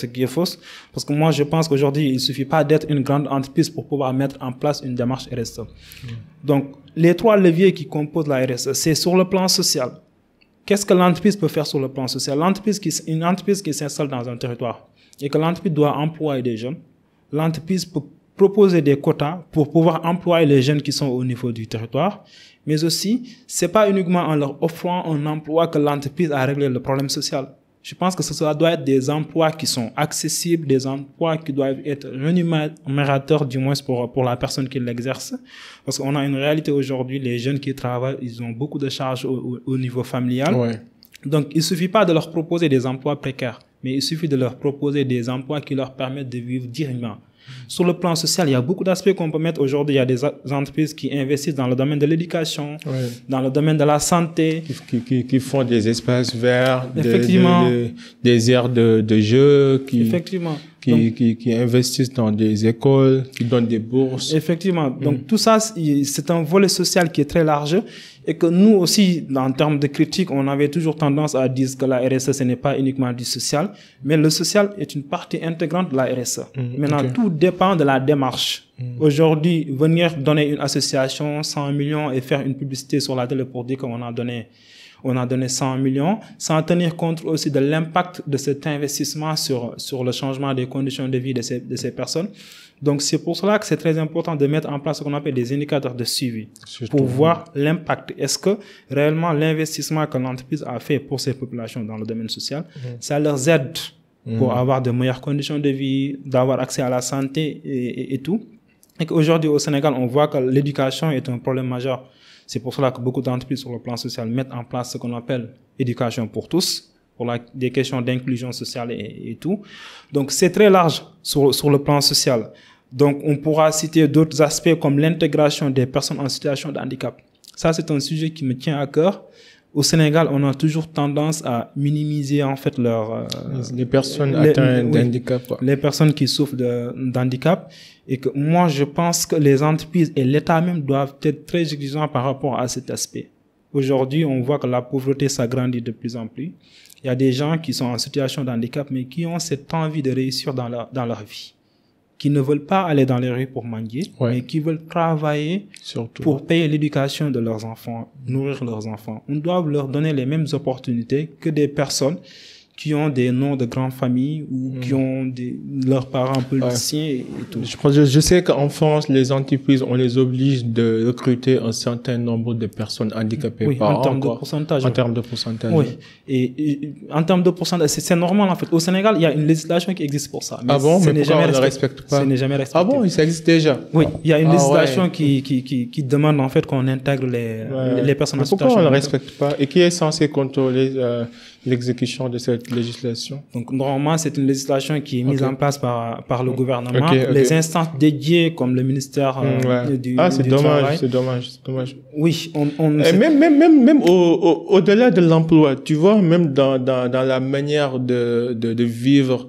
parce que moi je pense qu'aujourd'hui, il suffit pas d'être une grande entreprise pour pouvoir mettre en place une démarche RSE. Donc les 3 leviers qui composent la RSE, c'est sur le plan social. Qu'est-ce que l'entreprise peut faire sur le plan social? Une entreprise qui s'installe dans un territoire et que l'entreprise doit employer des jeunes, l'entreprise peut proposer des quotas pour pouvoir employer les jeunes qui sont au niveau du territoire, mais aussi, c'est pas uniquement en leur offrant un emploi que l'entreprise a réglé le problème social. Je pense que ça doit être des emplois qui sont accessibles, des emplois qui doivent être rémunérateurs du moins pour la personne qui l'exerce. Parce qu'on a une réalité aujourd'hui, les jeunes qui travaillent, ils ont beaucoup de charges au niveau familial. Ouais. Donc, il suffit pas de leur proposer des emplois précaires, mais il suffit de leur proposer des emplois qui leur permettent de vivre dignement. Sur le plan social, il y a beaucoup d'aspects qu'on peut mettre aujourd'hui. Il y a des entreprises qui investissent dans le domaine de l'éducation, dans le domaine de la santé. Qui font des espaces verts, des aires de jeu, qui investissent dans des écoles, qui donnent des bourses. Effectivement. Donc tout ça, c'est un volet social qui est très large et que nous aussi, en termes de critique, on avait toujours tendance à dire que la RSE, ce n'est pas uniquement du social, mais le social est une partie intégrante de la RSE. Maintenant, tout dépend de la démarche. Aujourd'hui, venir donner une association 100 millions et faire une publicité sur la télé pour dire qu'on a donné 100 millions, sans tenir compte aussi de l'impact de cet investissement sur le changement des conditions de vie de ces personnes. Donc, c'est pour cela que c'est très important de mettre en place ce qu'on appelle des indicateurs de suivi pour voir l'impact. Est-ce que réellement l'investissement que l'entreprise a fait pour ces populations dans le domaine social, ça leur aide pour avoir de meilleures conditions de vie, d'avoir accès à la santé et tout. Et qu'aujourd'hui, au Sénégal, on voit que l'éducation est un problème majeur. C'est pour cela que beaucoup d'entreprises sur le plan social mettent en place ce qu'on appelle éducation pour tous, pour des questions d'inclusion sociale et tout. Donc, c'est très large sur le plan social. Donc, on pourra citer d'autres aspects comme l'intégration des personnes en situation de handicap. Ça, c'est un sujet qui me tient à cœur. Au Sénégal, on a toujours tendance à minimiser en fait les personnes atteintes d'handicap. Les personnes qui souffrent d'handicap. Et que moi, je pense que les entreprises et l'État même doivent être très exigeants par rapport à cet aspect. Aujourd'hui, on voit que la pauvreté s'agrandit de plus en plus. Il y a des gens qui sont en situation de handicap, mais qui ont cette envie de réussir dans leur vie, qui ne veulent pas aller dans les rues pour mendier, mais qui veulent travailler pour payer l'éducation de leurs enfants, nourrir leurs enfants. On doit leur donner les mêmes opportunités que des personnes qui ont des noms de grandes familles ou qui ont leurs parents politiciens et tout. Je sais qu'en France, les entreprises, on les oblige de recruter un certain nombre de personnes handicapées par an. En termes de pourcentage. En termes de pourcentage. Oui. Et en termes de pourcentage, c'est normal en fait. Au Sénégal, il y a une législation qui existe pour ça. Mais mais pourquoi on ne respecte pas? Ce n'est jamais respecté. Ah bon, ça existe déjà? Oui, il y a une législation qui demande en fait qu'on intègre les personnes en situation. Pourquoi on ne le respecte pas? Et qui est censé contrôler l'exécution de cette législation? Donc, normalement, c'est une législation qui est mise en place par le gouvernement. Les instances dédiées, comme le ministère du Travail. C'est dommage. Oui, même au-delà de l'emploi, tu vois, même dans la manière de vivre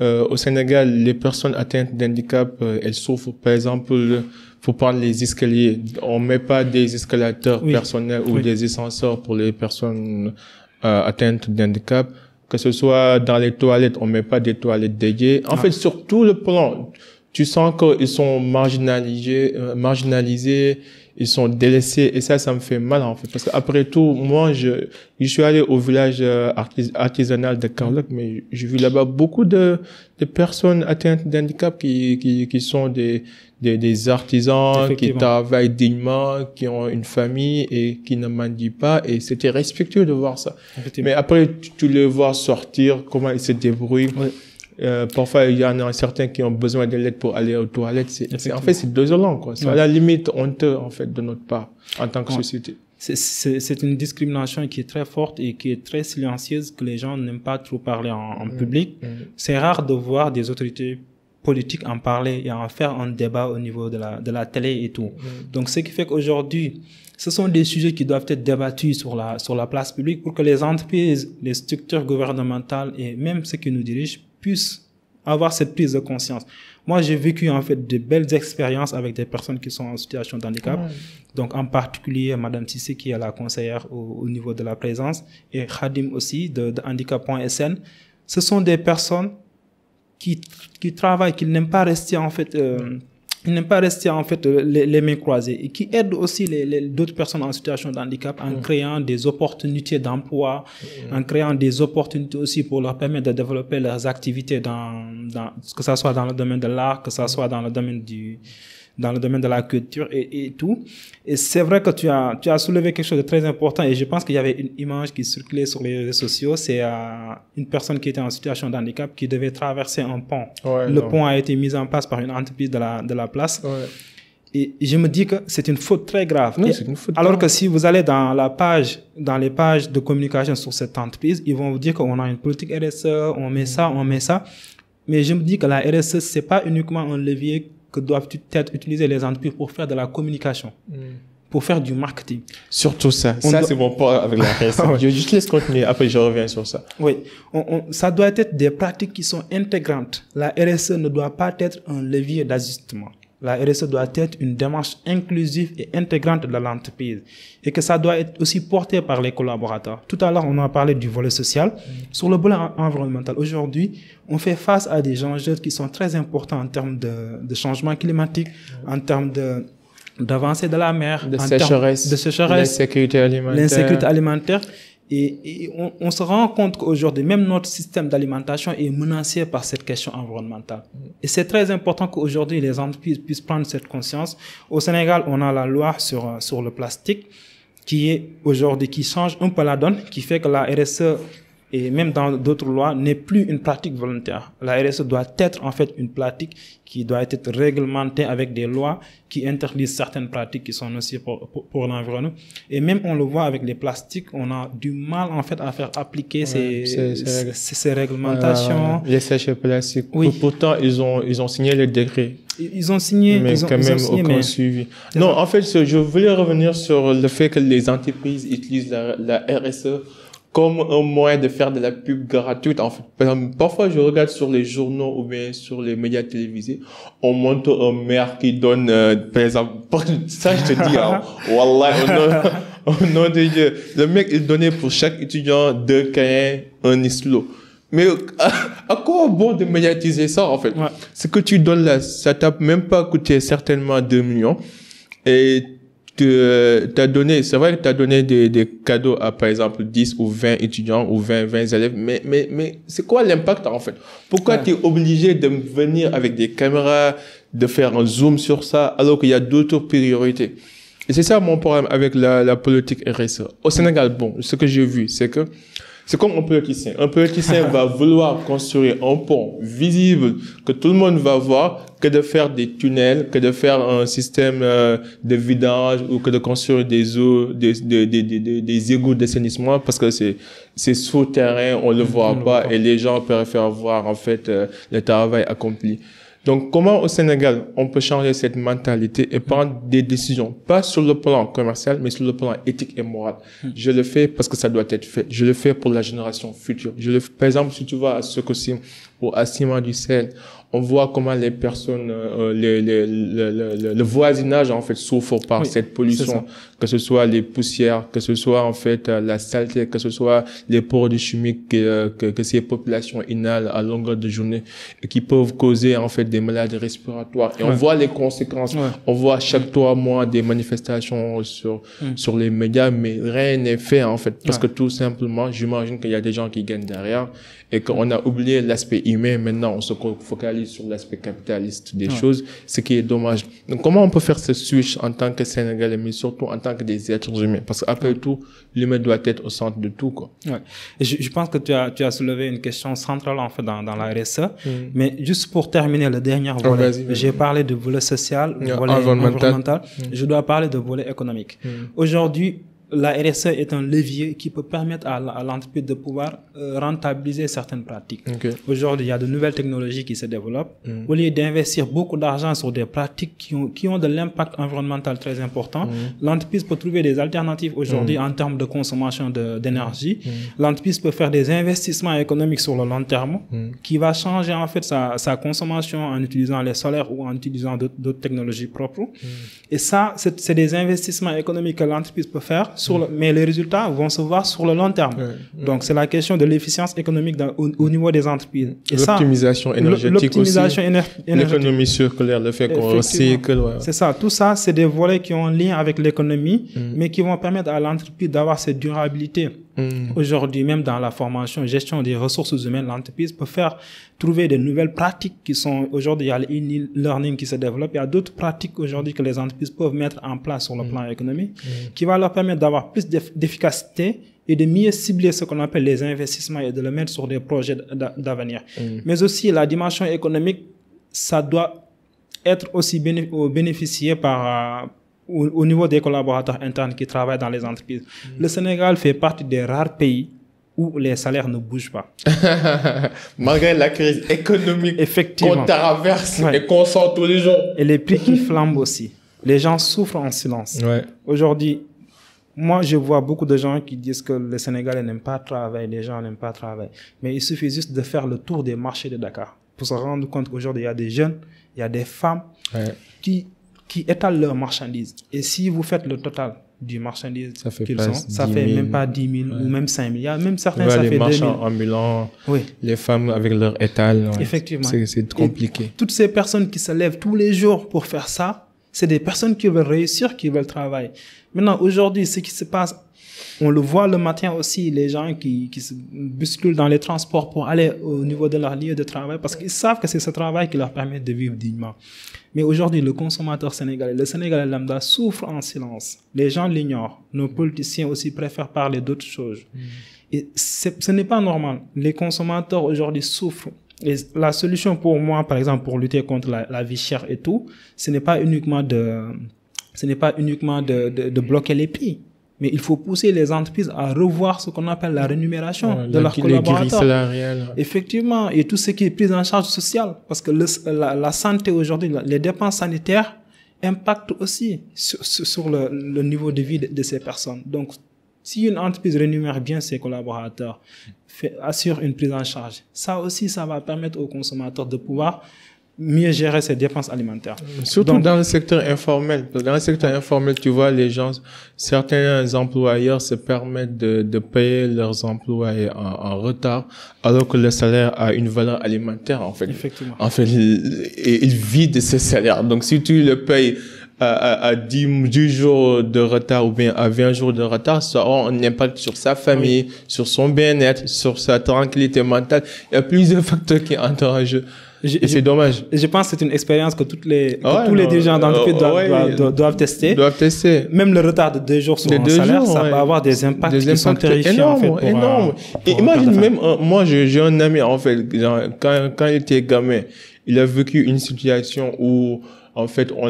au Sénégal, les personnes atteintes d'handicap, elles souffrent. Par exemple, faut prendre les escaliers. On met pas des escalators personnels ou des ascenseurs pour les personnes atteintes d'handicap. Que ce soit dans les toilettes, on met pas des toilettes dédiées. En fait, sur tout le plan, tu sens qu'ils sont marginalisés, ils sont délaissés, et ça me fait mal, en fait. Parce qu'après tout, moi, je suis allé au village artisanal de Kaolack, mais j'ai vu là-bas beaucoup de personnes atteintes d'handicap qui sont des artisans, qui travaillent dignement, qui ont une famille et qui ne mendient pas, et c'était respectueux de voir ça. Mais après, tu les vois sortir, comment ils se débrouillent. Parfois, il y en a certains qui ont besoin de l'aide pour aller aux toilettes. En fait, c'est désolant, quoi. C'est à la limite honteux, en fait, de notre part, en tant que société. C'est une discrimination qui est très forte et qui est très silencieuse, que les gens n'aiment pas trop parler en public. C'est rare de voir des autorités politiques en parler et en faire un débat au niveau de la télé et tout. Donc, ce qui fait qu'aujourd'hui, ce sont des sujets qui doivent être débattus sur la place publique pour que les entreprises, les structures gouvernementales et même ceux qui nous dirigent puissent avoir cette prise de conscience. Moi, j'ai vécu en fait de belles expériences avec des personnes qui sont en situation de handicap. Donc, en particulier, Madame Tissé, qui est la conseillère au niveau de la présence, et Khadim aussi, de handicap.sn. Ce sont des personnes qui travaillent, qui n'aiment pas rester en fait... Ils n'aiment pas rester en fait les mains croisées et qui aident aussi d'autres personnes en situation de handicap en créant des opportunités d'emploi, en créant des opportunités aussi pour leur permettre de développer leurs activités que ça soit dans le domaine de l'art, que ça soit dans le domaine de la culture et tout. Et c'est vrai que tu as soulevé quelque chose de très important et je pense qu'il y avait une image qui circulait sur les réseaux sociaux. C'est une personne qui était en situation de handicap qui devait traverser un pont. Pont a été mis en place par une entreprise de la place. Et je me dis que c'est une faute très grave. Non, c'est une faute alors que si vous allez dans les pages de communication sur cette entreprise, ils vont vous dire qu'on a une politique RSE, on met ça. Mais je me dis que la RSE, c'est pas uniquement un levier que doivent être utilisés les entreprises pour faire de la communication, pour faire du marketing. Surtout ça. C'est mon point avec la RSE. Je juste laisse continuer, après je reviens sur ça. Oui. Ça doit être des pratiques qui sont intégrantes. La RSE ne doit pas être un levier d'ajustement. La RSE doit être une démarche inclusive et intégrante de l'entreprise. Et que ça doit être aussi porté par les collaborateurs. Tout à l'heure, on a parlé du volet social. Sur le volet environnemental, aujourd'hui, on fait face à des enjeux qui sont très importants en termes de changement climatique, en termes d'avancée de la mer, de sécheresse, l'insécurité alimentaire. Et on se rend compte qu'aujourd'hui, même notre système d'alimentation est menacé par cette question environnementale. Et c'est très important qu'aujourd'hui, les entreprises puissent prendre cette conscience. Au Sénégal, on a la loi sur le plastique qui change un peu la donne, qui fait que la RSE, et même dans d'autres lois, n'est plus une pratique volontaire. La RSE doit être en fait une pratique qui doit être réglementée avec des lois qui interdisent certaines pratiques qui sont nocives pour l'environnement. Et même on le voit avec les plastiques, on a du mal en fait à faire appliquer ces réglementations. Les sachets plastiques. Oui. Pourtant, ils ont signé le décret. Ils ont signé, mais quand même aucun suivi. Non, en fait, je voulais revenir sur le fait que les entreprises utilisent la RSE comme un moyen de faire de la pub gratuite. En fait, parfois je regarde sur les journaux ou bien sur les médias télévisés, on montre un maire qui donne, par exemple, ça je te dis, wallah, au nom de Dieu, le mec il donnait pour chaque étudiant 2 cahiers, un stylo. Mais à quoi bon de médiatiser ça en fait? Ce que tu donnes là, ça t'a même pas coûté certainement 2 millions et t'as donné, c'est vrai que t'as donné des cadeaux à, par exemple, 10 ou 20 étudiants ou 20 élèves, mais c'est quoi l'impact, en fait? Pourquoi t'es obligé de venir avec des caméras, de faire un zoom sur ça, alors qu'il y a d'autres priorités? Et c'est ça mon problème avec la politique RSE. Au Sénégal, bon, ce que j'ai vu, c'est que c'est comme un politicien. Un politicien va vouloir construire un pont visible que tout le monde va voir, que de faire des tunnels, que de faire un système de vidange ou que de construire des égouts d'assainissement parce que c'est souterrain, on le voit pas et les gens préfèrent voir en fait le travail accompli. Donc, comment au Sénégal, on peut changer cette mentalité et prendre des décisions, pas sur le plan commercial, mais sur le plan éthique et moral. Je le fais parce que ça doit être fait. Je le fais pour la génération future. Par exemple, si tu vas à Sococim ou à Ciment du Sahel, on voit comment les personnes, le voisinage en fait souffre par cette pollution, que ce soit les poussières, que ce soit en fait la saleté, que ce soit les produits chimiques que ces populations inhalent à longueur de journée et qui peuvent causer en fait des maladies respiratoires. Et on voit les conséquences. On voit chaque 3 mois des manifestations sur les médias, mais rien n'est fait en fait parce que tout simplement, j'imagine qu'il y a des gens qui gagnent derrière et qu'on a oublié l'aspect humain. Maintenant, on se focalise focalise sur l'aspect capitaliste des choses, ce qui est dommage. Donc, comment on peut faire ce switch en tant que Sénégalais, mais surtout en tant que des êtres humains? Parce qu'après tout, l'humain doit être au centre de tout, quoi. Ouais. Et je pense que tu as soulevé une question centrale, en fait, dans la RSE. Mais juste pour terminer le dernier volet, j'ai parlé de volet social, volet environnemental. Je dois parler de volet économique. Aujourd'hui, la RSE est un levier qui peut permettre à l'entreprise de pouvoir rentabiliser certaines pratiques. Aujourd'hui, il y a de nouvelles technologies qui se développent. Au lieu d'investir beaucoup d'argent sur des pratiques qui ont de l'impact environnemental très important, l'entreprise peut trouver des alternatives aujourd'hui en termes de consommation d'énergie. L'entreprise peut faire des investissements économiques sur le long terme qui va changer en fait sa consommation en utilisant les solaires ou en utilisant d'autres technologies propres. Et ça, c'est des investissements économiques que l'entreprise peut faire. Mais les résultats vont se voir sur le long terme. Donc, c'est la question de l'efficience économique au niveau des entreprises. L'optimisation énergétique aussi. L'économie circulaire, le fait qu'on recycle. C'est ça. Tout ça, c'est des volets qui ont un lien avec l'économie, mais qui vont permettre à l'entreprise d'avoir cette durabilité. Aujourd'hui, même dans la formation, gestion des ressources humaines, l'entreprise peut trouver de nouvelles pratiques qui sont, aujourd'hui, il y a l'e-learning qui se développe. Il y a d'autres pratiques aujourd'hui que les entreprises peuvent mettre en place sur le plan économique, qui va leur permettre d'avoir plus d'efficacité et de mieux cibler ce qu'on appelle les investissements et de le mettre sur des projets d'avenir. Mais aussi, la dimension économique, ça doit être aussi bénéficié au niveau des collaborateurs internes qui travaillent dans les entreprises. Le Sénégal fait partie des rares pays où les salaires ne bougent pas. Malgré la crise économique qu'on traverse et qu'on sent tous les jours. Et les prix qui flambent aussi. Les gens souffrent en silence. Aujourd'hui, moi, je vois beaucoup de gens qui disent que les Sénégalais n'aiment pas travailler, les gens n'aiment pas travailler. Mais il suffit juste de faire le tour des marchés de Dakar pour se rendre compte qu'aujourd'hui, il y a des jeunes, il y a des femmes qui étalent leurs marchandises. Et si vous faites le total du marchandise qu'ils sont, ça fait même pas 10 000 ou même 5 000. Même certains, ça fait 2 000. Les marchands ambulants, les femmes avec leur étal. Effectivement. C'est compliqué. Et toutes ces personnes qui se lèvent tous les jours pour faire ça, c'est des personnes qui veulent réussir, qui veulent travailler. Maintenant, aujourd'hui, ce qui se passe, on le voit le matin aussi, les gens qui se bousculent dans les transports pour aller au niveau de leur lieu de travail parce qu'ils savent que c'est ce travail qui leur permet de vivre dignement. Mais aujourd'hui, le consommateur sénégalais, le Sénégalais lambda souffre en silence. Les gens l'ignorent. Nos politiciens aussi préfèrent parler d'autres choses. Et ce n'est pas normal. Les consommateurs aujourd'hui souffrent. Et la solution pour moi, par exemple, pour lutter contre la vie chère et tout, ce n'est pas uniquement de bloquer les prix. Mais il faut pousser les entreprises à revoir ce qu'on appelle la rémunération de leurs collaborateurs. Effectivement, et tout ce qui est pris en charge sociale. Parce que la santé aujourd'hui, les dépenses sanitaires impactent aussi sur le niveau de vie de ces personnes. Donc, si une entreprise rémunère bien ses collaborateurs, assure une prise en charge, ça aussi, ça va permettre aux consommateurs de pouvoir mieux gérer ses dépenses alimentaires. Surtout dans le secteur informel. Dans le secteur informel, tu vois, les gens, certains employeurs se permettent de payer leurs employés en retard, alors que le salaire a une valeur alimentaire, en fait. Effectivement. En fait, il vit de ce salaire. Donc, si tu le payes à 10 jours de retard ou bien à 20 jours de retard, ça aura un impact sur sa famille, sur son bien-être, sur sa tranquillité mentale. Il y a plusieurs facteurs qui entrent en jeu. Et c'est dommage. Je pense que c'est une expérience que tous les dirigeants d'entreprise doivent tester. Même le retard de 2 jours sur un salaire, ça peut avoir des impacts qui sont terrifiants. Énormes. Et imagine même, moi, j'ai un ami, en fait, quand il était gamin, il a vécu une situation où, en fait, on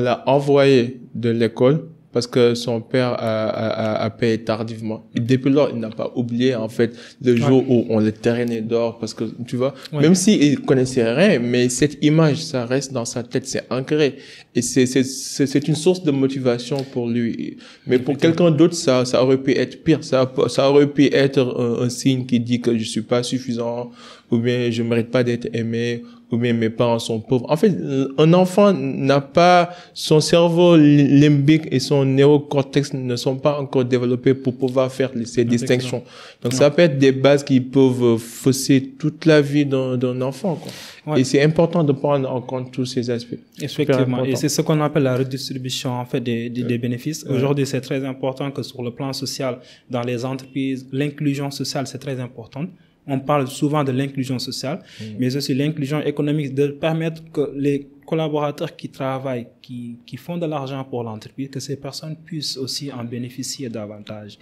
l'a envoyé de l'école parce que son père a payé tardivement. Et depuis lors, il n'a pas oublié, en fait, le jour où on le traînait dehors parce que, tu vois, même s'il connaissait rien, mais cette image, ça reste dans sa tête, c'est ancré. Et c'est une source de motivation pour lui. Mais pour quelqu'un d'autre, ça aurait pu être pire. Ça aurait pu être un signe qui dit que je suis pas suffisant, ou bien je mérite pas d'être aimé, ou bien mes parents sont pauvres. En fait, un enfant n'a pas, son cerveau limbique et son néocortex ne sont pas encore développés pour pouvoir faire ces distinctions. Donc ça peut être des bases qui peuvent fausser toute la vie d'un enfant, quoi. Et c'est important de prendre en compte tous ces aspects. Effectivement. Et c'est ce qu'on appelle la redistribution, en fait, des bénéfices. Aujourd'hui, c'est très important que sur le plan social, dans les entreprises, l'inclusion sociale, c'est très important. on parle souvent de l'inclusion sociale, mais aussi l'inclusion économique, de permettre que les collaborateurs qui travaillent, qui font de l'argent pour l'entreprise, que ces personnes puissent aussi en bénéficier davantage.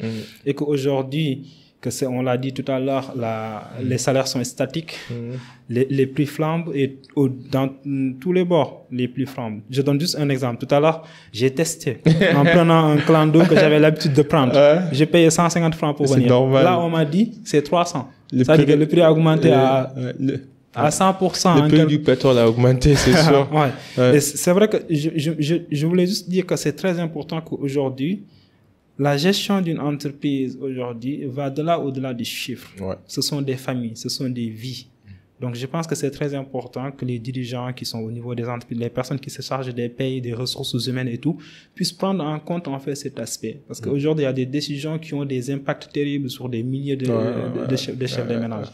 Et qu'aujourd'hui, on l'a dit tout à l'heure, les salaires sont statiques, les prix flambent et dans tous les bords, les prix flambent. Je donne juste un exemple. Tout à l'heure, j'ai testé en prenant un clando que j'avais l'habitude de prendre. J'ai payé 150 francs pour venir. Normal. Là, on m'a dit, c'est 300. C'est-à-dire que le prix a augmenté à 100%. Le prix du pétrole a augmenté, c'est sûr. Et c'est vrai que je voulais juste dire que c'est très important qu'aujourd'hui, la gestion d'une entreprise aujourd'hui va au-delà du chiffre. Ce sont des familles, ce sont des vies. Donc, je pense que c'est très important que les dirigeants qui sont au niveau des entreprises, les personnes qui se chargent des payes, des ressources humaines et tout, puissent prendre en compte, en fait, cet aspect. Parce qu'aujourd'hui, il y a des décisions qui ont des impacts terribles sur des milliers de chefs de ménage.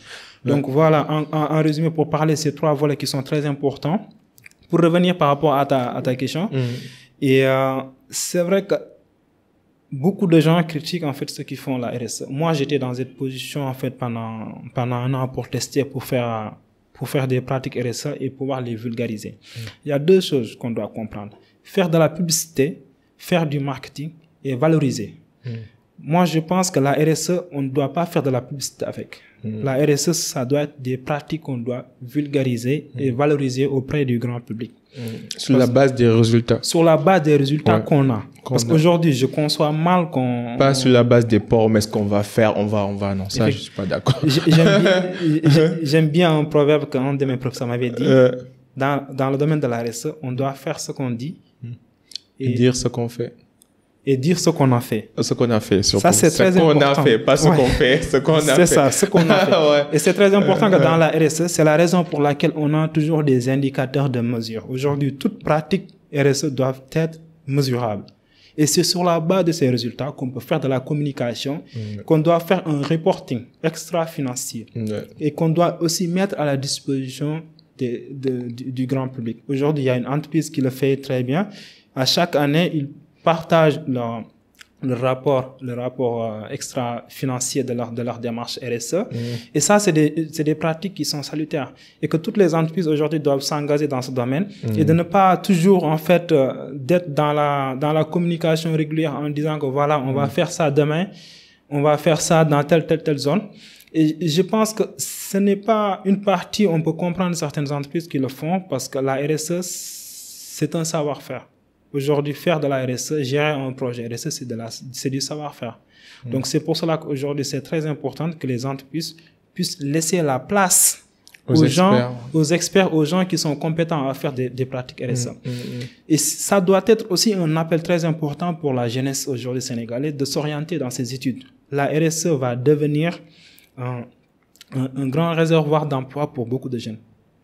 Donc, voilà, en résumé, pour parler de ces 3 volets qui sont très importants. Pour revenir par rapport à ta question, et c'est vrai que beaucoup de gens critiquent en fait ceux qui font la RSE. Moi, j'étais dans cette position en fait pendant un an pour tester, pour faire des pratiques RSE et pouvoir les vulgariser. Il y a 2 choses qu'on doit comprendre. Faire de la publicité, faire du marketing et valoriser. Moi, je pense que la RSE, on ne doit pas faire de la publicité avec. La RSE, ça doit être des pratiques qu'on doit vulgariser et valoriser auprès du grand public. Sur la base des résultats. Sur la base des résultats qu'on a. Parce qu'aujourd'hui, je conçois mal qu'on... Pas sur la base des promesses qu'on va faire, on va, non, ça, je suis pas d'accord. J'aime bien un proverbe qu'un de mes professeurs m'avait dit. Dans le domaine de la RSE, on doit faire ce qu'on dit. Et dire ce qu'on fait. Et dire ce qu'on a fait. Ce qu'on a fait, surtout. Ça, c'est très important. Ce qu'on a fait, pas ce qu'on fait, ce qu'on a fait. C'est ça, ce qu'on a fait. Et c'est très important que dans la RSE, c'est la raison pour laquelle on a toujours des indicateurs de mesure. Aujourd'hui, toute pratique RSE doit être mesurable. Et c'est sur la base de ces résultats qu'on peut faire de la communication, qu'on doit faire un reporting extra-financier et qu'on doit aussi mettre à la disposition du grand public. Aujourd'hui, il y a une entreprise qui le fait très bien. À chaque année, ils partagent le rapport extra-financier de leur démarche RSE. Et ça, c'est des pratiques qui sont salutaires. Et que toutes les entreprises aujourd'hui doivent s'engager dans ce domaine et de ne pas toujours, en fait, d'être dans la communication régulière en disant que voilà, on va faire ça demain, on va faire ça dans telle zone. Et je pense que ce n'est pas une partie, on peut comprendre certaines entreprises qui le font parce que la RSE, c'est un savoir-faire. Aujourd'hui, faire de la RSE, gérer un projet RSE, c'est du savoir-faire. Donc, c'est pour cela qu'aujourd'hui, c'est très important que les entreprises puissent laisser la place aux experts, aux gens qui sont compétents à faire des pratiques RSE. Et ça doit être aussi un appel très important pour la jeunesse aujourd'hui sénégalaise de s'orienter dans ces études. La RSE va devenir un grand réservoir d'emploi pour beaucoup de jeunes.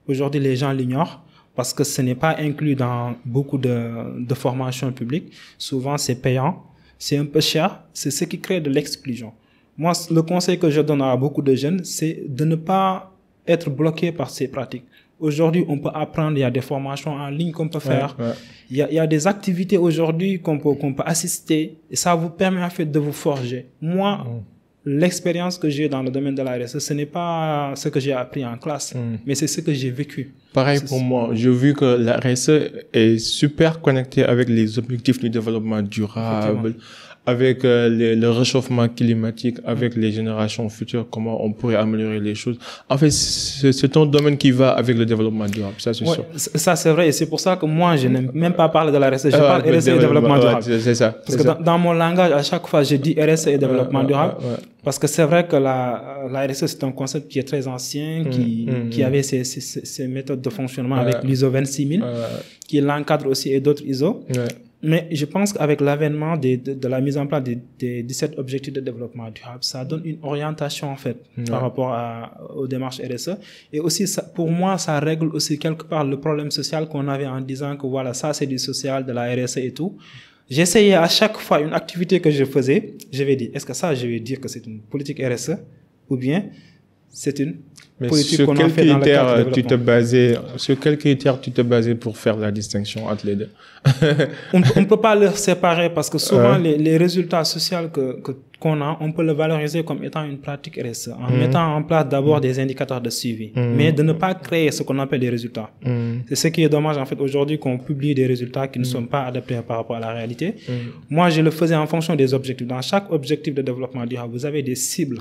Aujourd'hui, les gens l'ignorent. Parce que ce n'est pas inclus dans beaucoup de formations publiques. Souvent, c'est payant, c'est un peu cher, c'est ce qui crée de l'exclusion. Moi, le conseil que je donne à beaucoup de jeunes, c'est de ne pas être bloqué par ces pratiques. Aujourd'hui, on peut apprendre, il y a des formations en ligne qu'on peut faire. Il y a des activités aujourd'hui qu'on peut assister et ça vous permet en fait de vous forger. Moi, l'expérience que j'ai dans le domaine de la RSE, ce n'est pas ce que j'ai appris en classe, mais c'est ce que j'ai vécu. Pareil pour moi. J'ai vu que la RSE est super connectée avec les objectifs du développement durable, avec le réchauffement climatique, avec les générations futures, comment on pourrait améliorer les choses. En fait, c'est un domaine qui va avec le développement durable, ça c'est sûr. Ça c'est vrai, et c'est pour ça que moi je n'aime même pas parler de la RSE, je parle RSE et développement durable. C'est ça. Parce que dans mon langage, à chaque fois, je dis RSE et développement durable, parce que c'est vrai que la RSE c'est un concept qui est très ancien, qui avait ses méthodes de fonctionnement avec l'ISO 26000, qui l'encadre aussi et d'autres ISO. Mais je pense qu'avec l'avènement de la mise en place des 17 objectifs de développement durable, ça donne une orientation en fait par rapport aux démarches RSE. Et aussi, pour moi, ça règle aussi quelque part le problème social qu'on avait en disant que voilà, ça c'est du social, de la RSE et tout. J'essayais à chaque fois une activité que je faisais, je vais dire, est-ce que ça, je vais dire que c'est une politique RSE ou bien c'est une Mais politique qu'on a fait dans le cadre du développement. Sur quels critères tu te basais pour faire la distinction entre les deux? On ne peut pas les séparer parce que souvent les résultats sociaux qu'on a, on peut le valoriser comme étant une pratique RSE en mettant en place d'abord des indicateurs de suivi, mais de ne pas créer ce qu'on appelle des résultats. C'est ce qui est dommage en fait aujourd'hui qu'on publie des résultats qui ne sont pas adaptés par rapport à la réalité. Moi, je le faisais en fonction des objectifs. Dans chaque objectif de développement durable, vous avez des cibles.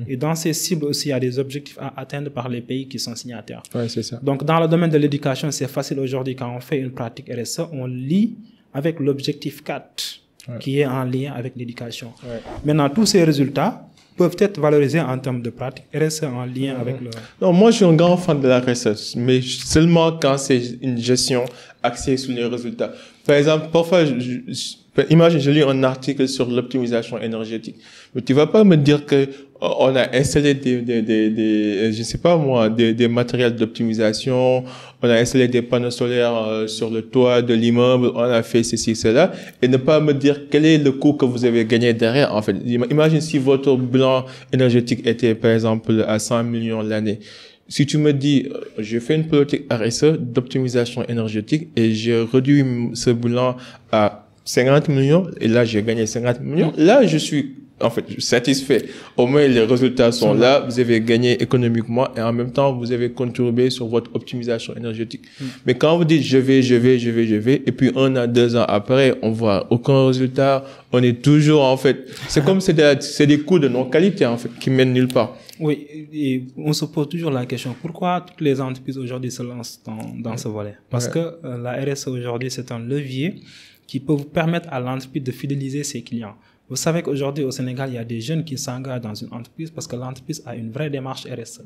Et dans ces cibles aussi, il y a des objectifs à atteindre par les pays qui sont signataires. Ouais, c'est ça. Donc, dans le domaine de l'éducation, c'est facile aujourd'hui quand on fait une pratique RSE, on lit avec l'objectif 4 qui est en lien avec l'éducation. Maintenant, tous ces résultats peuvent être valorisés en termes de pratique RSE en lien avec le... Non, moi, je suis un grand fan de la RSE, mais seulement quand c'est une gestion axée sur les résultats. Par exemple, parfois, imagine, je lis un article sur l'optimisation énergétique. Mais tu vas pas me dire que on a installé je sais pas moi, des matériels d'optimisation, on a installé des panneaux solaires sur le toit de l'immeuble, on a fait ceci, cela, et ne pas me dire quel est le coût que vous avez gagné derrière, en fait. Imagine si votre bilan énergétique était, par exemple, à 100 millions l'année. Si tu me dis, j'ai fait une politique RSE d'optimisation énergétique et j'ai réduit ce bilan à 50 millions, et là, j'ai gagné 50 millions, là, je suis en fait satisfait. Au moins, les résultats sont là, vous avez gagné économiquement et en même temps, vous avez contribué sur votre optimisation énergétique. Mais quand vous dites je vais, et puis 1 an, 2 ans après, on voit aucun résultat, on est toujours, en fait, c'est comme c'est des coûts de non-qualité, en fait, qui mènent nulle part. Oui, et on se pose toujours la question, pourquoi toutes les entreprises aujourd'hui se lancent dans ce volet? Parce que la RSE aujourd'hui, c'est un levier qui peut vous permettre à l'entreprise de fidéliser ses clients. Vous savez qu'aujourd'hui, au Sénégal, il y a des jeunes qui s'engagent dans une entreprise parce que l'entreprise a une vraie démarche RSE.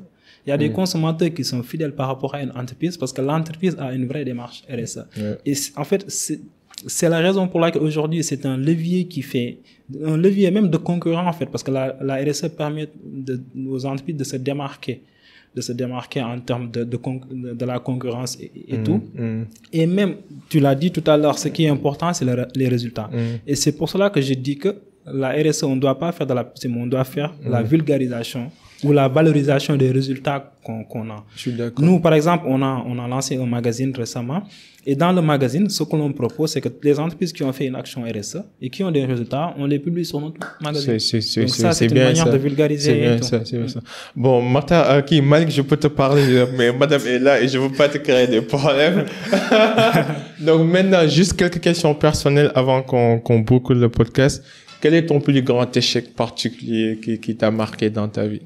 Il y a des consommateurs qui sont fidèles par rapport à une entreprise parce que l'entreprise a une vraie démarche RSE. Et en fait, c'est la raison pour laquelle aujourd'hui, c'est un levier un levier même de concurrent, en fait, parce que la RSE permet aux entreprises de se démarquer en termes de la concurrence et tout. Et même, tu l'as dit tout à l'heure, ce qui est important, c'est les résultats. Et c'est pour cela que je dis que la RSE, on ne doit pas faire de la publicité, on doit faire la vulgarisation ou la valorisation des résultats qu'on a. Je suis d'accord. Nous, par exemple, on a lancé un magazine récemment. Et dans le magazine, ce que l'on propose, c'est que les entreprises qui ont fait une action RSE et qui ont des résultats, on les publie sur notre magazine. Donc ça, c'est une manière de vulgariser. C'est bien ça. Bon, Martha, Malik, je peux te parler, mais madame est là et je veux pas te créer des problèmes. Donc maintenant, juste quelques questions personnelles avant qu'on boucle le podcast. Quel est ton plus grand échec particulier qui t'a marqué dans ta vie?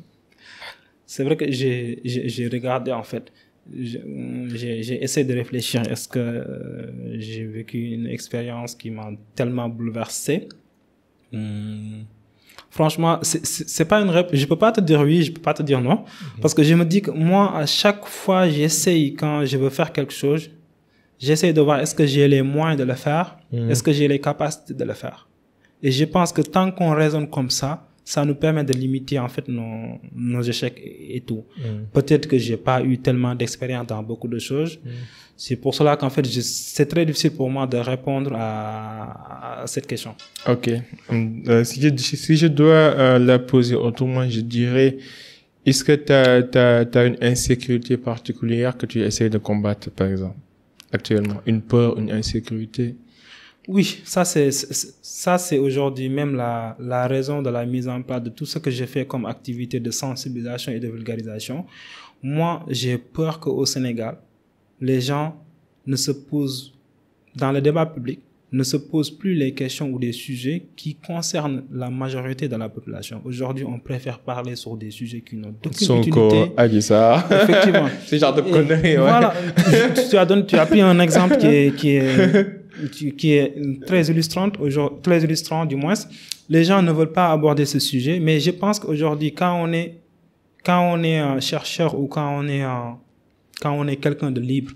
C'est vrai que j'ai regardé, en fait, j'ai essayé de réfléchir. Est-ce que j'ai vécu une expérience qui m'a tellement bouleversé? Franchement, c'est pas une réponse. Je peux pas te dire oui, je peux pas te dire non. Parce que je me dis que moi, à chaque fois, j'essaye, quand je veux faire quelque chose, j'essaye de voir est-ce que j'ai les moyens de le faire, est-ce que j'ai les capacités de le faire. Et je pense que tant qu'on raisonne comme ça nous permet de limiter en fait nos échecs et tout. Peut-être que j'ai pas eu tellement d'expérience dans beaucoup de choses. C'est pour cela qu'en fait, c'est très difficile pour moi de répondre à cette question. Ok. Si je dois la poser autrement, je dirais, est-ce que t'as une insécurité particulière que tu essaies de combattre, par exemple, actuellement? Une peur, une insécurité? Oui, ça c'est aujourd'hui même la raison de la mise en place de tout ce que j'ai fait comme activité de sensibilisation et de vulgarisation. Moi, j'ai peur qu'au Sénégal, les gens dans le débat public, ne se posent plus les questions ou des sujets qui concernent la majorité de la population. Aujourd'hui, on préfère parler sur des sujets qui n'ont aucune utilité. Agissa. Effectivement. C'est genre de conneries, ouais. Voilà. Tu as pris un exemple qui est très illustrant du moins. Les gens ne veulent pas aborder ce sujet, mais je pense qu'aujourd'hui, quand on est un chercheur ou quand on est quelqu'un de libre,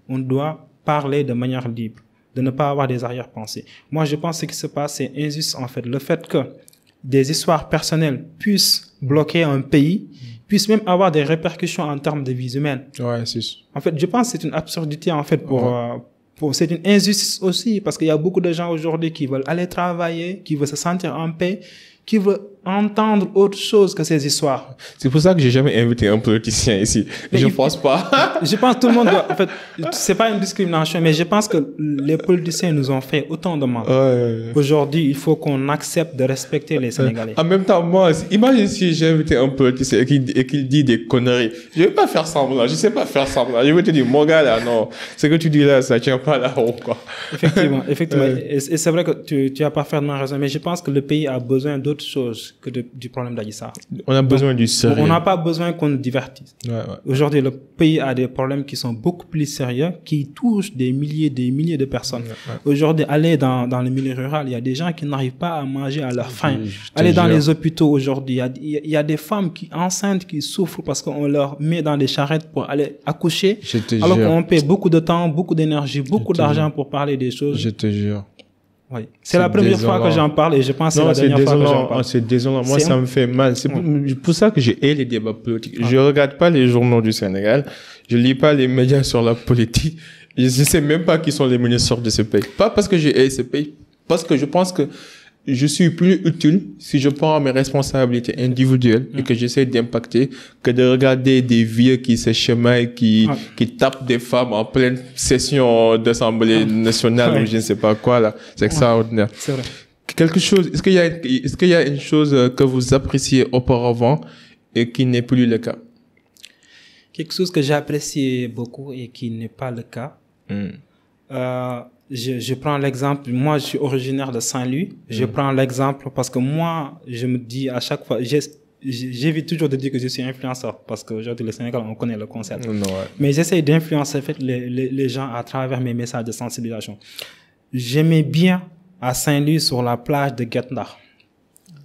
on doit parler de manière libre, de ne pas avoir des arrière-pensées. Moi, je pense que ce qui se passe, c'est injuste, en fait. Le fait que des histoires personnelles puissent bloquer un pays, puissent même avoir des répercussions en termes de vies humaines. Ouais, c'est... En fait, je pense que c'est une absurdité, en fait, c'est une injustice aussi, parce qu'il y a beaucoup de gens aujourd'hui qui veulent aller travailler, qui veulent se sentir en paix, qui veut entendre autre chose que ces histoires. C'est pour ça que j'ai jamais invité un politicien ici. Je pense pas. Je pense que tout le monde doit, en fait, c'est pas une discrimination, mais je pense que les politiciens nous ont fait autant de mal. Aujourd'hui, il faut qu'on accepte de respecter les Sénégalais. En même temps, moi, imagine si j'ai invité un politicien et qu'il dit des conneries. Je vais pas faire semblant. Je sais pas faire semblant. Je vais te dire, mon gars, là, non. Ce que tu dis là, ça tient pas là-haut, quoi. Effectivement. Et c'est vrai que tu as parfaitement raison, mais je pense que le pays a besoin d'autre chose que du problème d'Adji Sarr. On a besoin du sérieux. On n'a pas besoin qu'on nous divertisse. Aujourd'hui, le pays a des problèmes qui sont beaucoup plus sérieux, qui touchent des milliers de personnes. Aujourd'hui, aller dans le milieu rural, il y a des gens qui n'arrivent pas à manger à leur faim. Aller dans les hôpitaux aujourd'hui, il y a des femmes enceintes qui souffrent parce qu'on leur met dans des charrettes pour aller accoucher, alors qu'on paie beaucoup de temps, beaucoup d'énergie, beaucoup d'argent pour parler des choses. Je te jure. Oui. C'est la première fois que j'en parle et je pense que c'est la dernière fois que j'en parle. C'est désolant. Moi, ça me fait mal. C'est pour ça que j'ai les débats politiques. Je regarde pas les journaux du Sénégal. Je lis pas les médias sur la politique. Je sais même pas qui sont les ministres de ce pays. Pas parce que j'ai ce pays. Parce que je pense que je suis plus utile si je prends mes responsabilités individuelles et que j'essaie d'impacter que de regarder des vieux qui se chamaillent, qui tapent des femmes en pleine session d'Assemblée nationale ou je ne sais pas quoi, là. C'est extraordinaire. C'est vrai. Quelque chose, est-ce qu'il y a une chose que vous appréciez auparavant et qui n'est plus le cas? Quelque chose que j'appréciais beaucoup et qui n'est pas le cas. Je prends l'exemple, moi je suis originaire de Saint-Louis, je prends l'exemple parce que moi je me dis à chaque fois, j'évite toujours de dire que je suis influenceur parce qu'aujourd'hui le Sénégal on connaît le concept, mais j'essaie d'influencer en fait, les gens à travers mes messages de sensibilisation. J'aimais bien à Saint-Louis sur la plage de Guet Ndar,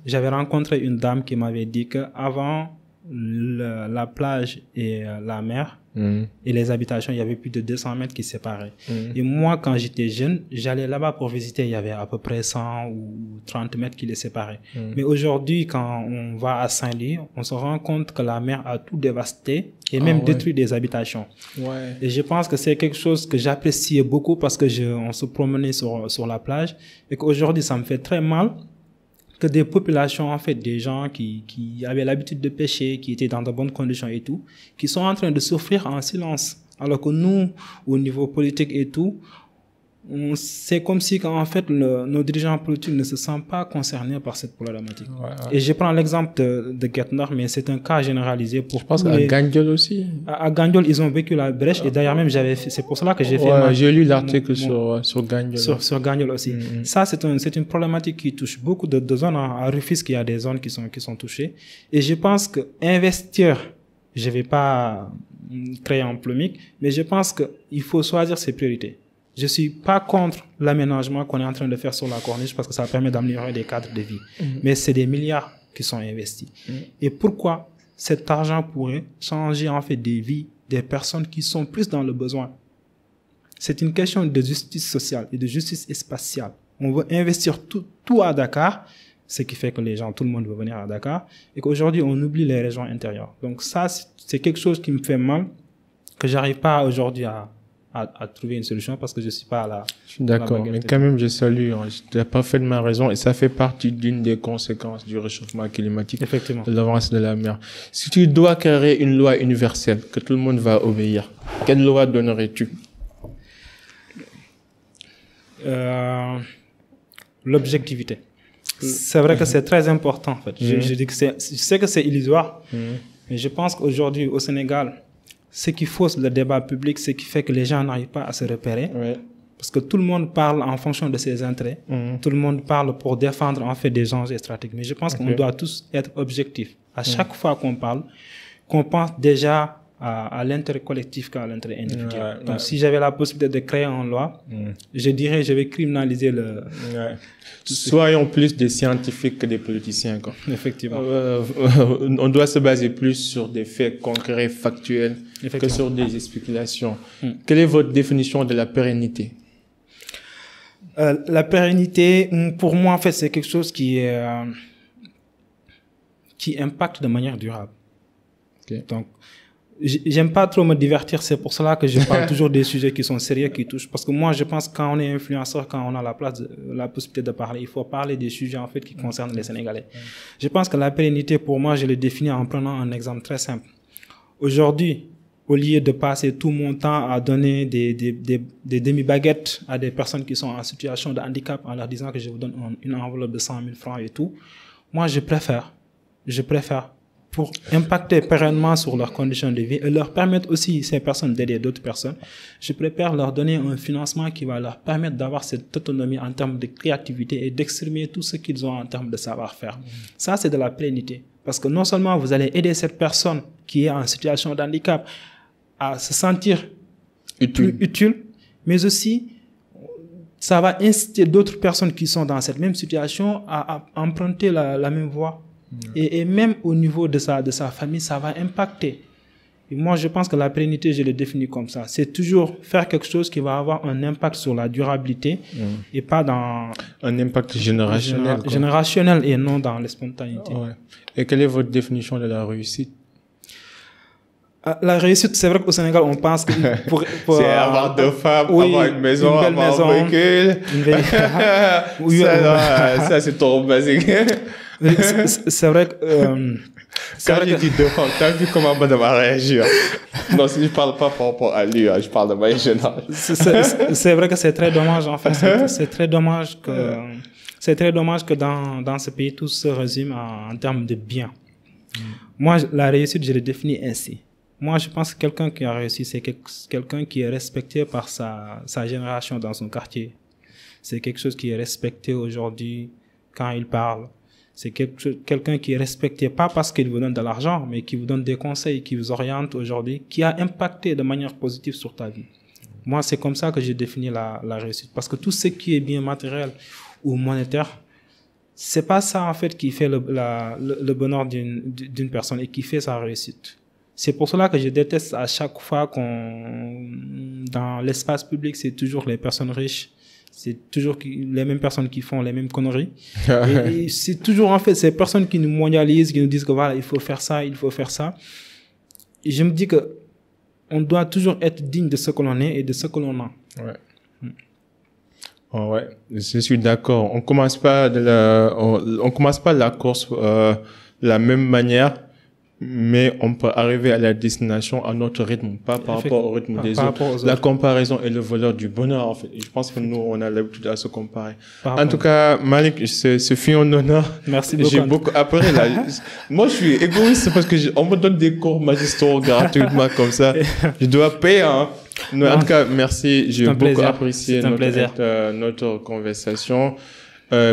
j'avais rencontré une dame qui m'avait dit qu'avant la plage et la mer et les habitations, il y avait plus de 200 mètres qui séparaient. Et moi, quand j'étais jeune, j'allais là-bas pour visiter, il y avait à peu près 100 ou 30 mètres qui les séparaient. Mais aujourd'hui, quand on va à Saint-Louis, on se rend compte que la mer a tout dévasté et même détruit des habitations. Et je pense que c'est quelque chose que j'appréciais beaucoup parce que on se promenait sur la plage et qu'aujourd'hui, ça me fait très mal que des populations, en fait, des gens qui avaient l'habitude de pêcher, qui étaient dans de bonnes conditions et tout, qui sont en train de souffrir en silence. Alors que nous, au niveau politique et tout, c'est comme si, en fait, nos dirigeants politiques ne se sentent pas concernés par cette problématique. Et je prends l'exemple de Guet Ndar, mais c'est un cas généralisé pour. Je pense qu'à Gandiol aussi. À Gandiol, ils ont vécu la brèche et d'ailleurs même c'est pour cela que j'ai fait. J'ai lu l'article sur Gandiol. Sur Gandiol aussi. Ça, c'est une problématique qui touche beaucoup de zones. À Rufisque, il y a des zones qui sont touchées. Et je pense que investir, je vais pas créer un polémique, mais je pense qu'il faut choisir ses priorités. Je suis pas contre l'aménagement qu'on est en train de faire sur la corniche parce que ça permet d'améliorer des cadres de vie. Mais c'est des milliards qui sont investis. Et pourquoi cet argent pourrait changer en fait des vies des personnes qui sont plus dans le besoin? C'est une question de justice sociale et de justice spatiale. On veut investir tout à Dakar, ce qui fait que tout le monde veut venir à Dakar, et qu'aujourd'hui on oublie les régions intérieures. Donc ça, c'est quelque chose qui me fait mal, que j'arrive pas aujourd'hui à trouver une solution parce que je suis pas là. Je suis d'accord, mais quand même je salue, tu as parfaitement raison et ça fait partie d'une des conséquences du réchauffement climatique. Effectivement. De l'avance de la mer. Si tu dois créer une loi universelle que tout le monde va obéir, quelle loi donnerais-tu? L'objectivité. C'est vrai que c'est très important en fait. Je dis que je sais que c'est illusoire, mais je pense qu'aujourd'hui au Sénégal, ce qui fausse le débat public, ce qui fait que les gens n'arrivent pas à se repérer. Parce que tout le monde parle en fonction de ses intérêts. Tout le monde parle pour défendre en fait des enjeux stratégiques. Mais je pense qu'on doit tous être objectifs. À chaque fois qu'on parle, qu'on pense déjà à l'intérêt collectif qu'à l'intérêt individuel. Donc si j'avais la possibilité de créer une loi, je dirais je vais criminaliser le... Soyons plus des scientifiques que des politiciens, quoi. Effectivement. On doit se baser plus sur des faits concrets, factuels, que sur des spéculations. Quelle est votre définition de la pérennité? La pérennité, pour moi, en fait, c'est quelque chose qui impacte de manière durable. Donc, j'aime pas trop me divertir, c'est pour cela que je parle toujours des sujets qui sont sérieux, qui touchent. Parce que moi, je pense que quand on est influenceur, quand on a la possibilité de parler, il faut parler des sujets, en fait, qui concernent les Sénégalais. Je pense que la pérennité, pour moi, je le définis en prenant un exemple très simple. Aujourd'hui, au lieu de passer tout mon temps à donner des demi-baguettes à des personnes qui sont en situation de handicap en leur disant que je vous donne une enveloppe de 100 000 francs et tout, moi, je préfère, pour impacter pérennement sur leurs conditions de vie et leur permettre aussi, ces personnes, d'aider d'autres personnes, je préfère leur donner un financement qui va leur permettre d'avoir cette autonomie en termes de créativité et d'exprimer tout ce qu'ils ont en termes de savoir-faire. Ça, c'est de la plénitude. Parce que non seulement vous allez aider cette personne qui est en situation de handicap à se sentir plus utile, mais aussi, ça va inciter d'autres personnes qui sont dans cette même situation à emprunter la même voie. Et même au niveau de sa famille, ça va impacter. Et moi, je pense que la pérennité, je le définis comme ça. C'est toujours faire quelque chose qui va avoir un impact sur la durabilité et pas dans... Un impact générationnel. Générationnel et non dans la spontanéité. Ouais. Et quelle est votre définition de la réussite? La réussite, c'est vrai qu'au Sénégal, on pense que c'est avoir deux femmes, avoir une maison, avoir un véhicule. Ça, c'est trop basique. C'est vrai que... Quand j'ai dit deux femmes, t'as vu comment madame a réagi? Non, si je parle pas par rapport à lui, je parle de manière générale. C'est vrai que c'est très dommage, en fait. C'est très dommage que dans ce pays, tout se résume en termes de biens. Moi, la réussite, je le définis ainsi. Moi, je pense que quelqu'un qui a réussi, c'est quelqu'un qui est respecté par sa génération dans son quartier. C'est quelque chose qui est respecté aujourd'hui quand il parle. C'est quelqu'un qui est respecté, pas parce qu'il vous donne de l'argent, mais qui vous donne des conseils, qui vous oriente aujourd'hui, qui a impacté de manière positive sur ta vie. Moi, c'est comme ça que j'ai défini la réussite. Parce que tout ce qui est bien matériel ou monétaire, c'est pas ça, en fait, qui fait le bonheur d'une personne et qui fait sa réussite. C'est pour cela que je déteste à chaque fois dans l'espace public, c'est toujours les personnes riches. C'est toujours les mêmes personnes qui font les mêmes conneries. et c'est toujours, en fait, ces personnes qui nous mondialisent, qui nous disent que voilà, il faut faire ça, il faut faire ça. Et je me dis que on doit toujours être digne de ce que l'on est et de ce que l'on a. Ouais. Oh, ouais, je suis d'accord. On commence pas la course de la même manière, mais on peut arriver à la destination à notre rythme, pas par rapport au rythme des autres. La comparaison est le voleur du bonheur, en fait. Et je pense que nous, on a l'habitude à se comparer. En tout cas, Malik, ce fut un honneur. Merci beaucoup. J'ai beaucoup appris là. Moi, je suis égoïste parce que on me donne des cours magistraux gratuitement comme ça. Je dois payer, hein. Non, en tout cas, merci. J'ai beaucoup apprécié notre conversation.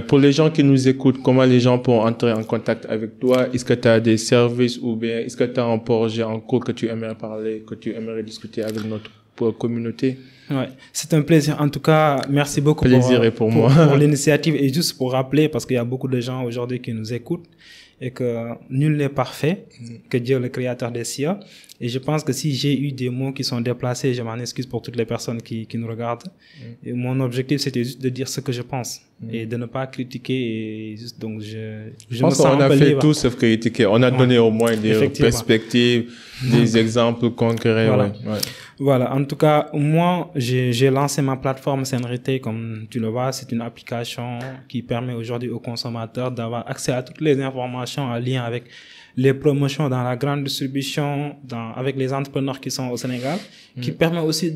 Pour les gens qui nous écoutent, comment les gens peuvent entrer en contact avec toi? Est-ce que tu as des services ou bien est-ce que tu as un projet en cours que tu aimerais parler, que tu aimerais discuter avec notre communauté? Ouais, c'est un plaisir. En tout cas, merci beaucoup pour moi. Pour l'initiative et juste pour rappeler, parce qu'il y a beaucoup de gens aujourd'hui qui nous écoutent et que nul n'est parfait, que Dieu est le créateur des cieux. Et je pense que si j'ai eu des mots qui sont déplacés, je m'en excuse pour toutes les personnes qui nous regardent. Et mon objectif, c'était juste de dire ce que je pense et de ne pas critiquer. Et juste, donc, je pense qu'on a fait tout sauf critiquer. On a donné au moins des perspectives, des exemples concrets. Voilà. Voilà. En tout cas, moi, j'ai lancé ma plateforme Senrité, comme tu le vois. C'est une application qui permet aujourd'hui aux consommateurs d'avoir accès à toutes les informations en lien avec les promotions dans la grande distribution, avec les entrepreneurs qui sont au Sénégal, qui permet aussi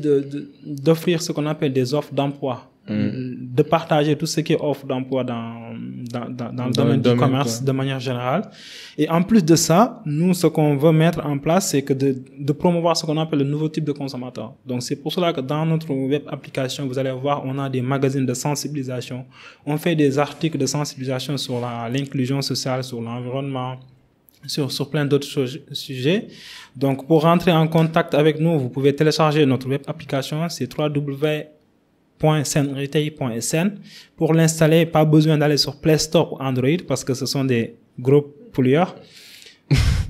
d'offrir ce qu'on appelle des offres d'emploi, de partager tout ce qui est offre d'emploi dans le domaine du commerce de manière générale. Et en plus de ça, nous, ce qu'on veut mettre en place, c'est que de promouvoir ce qu'on appelle le nouveau type de consommateur. Donc, c'est pour cela que dans notre web application, vous allez voir, on a des magazines de sensibilisation. On fait des articles de sensibilisation sur l'inclusion sociale, sur l'environnement, sur plein d'autres sujets. Donc, pour rentrer en contact avec nous, vous pouvez télécharger notre web application, c'est www.senretail.sn. Pour l'installer, pas besoin d'aller sur Play Store ou Android parce que ce sont des gros pollueurs.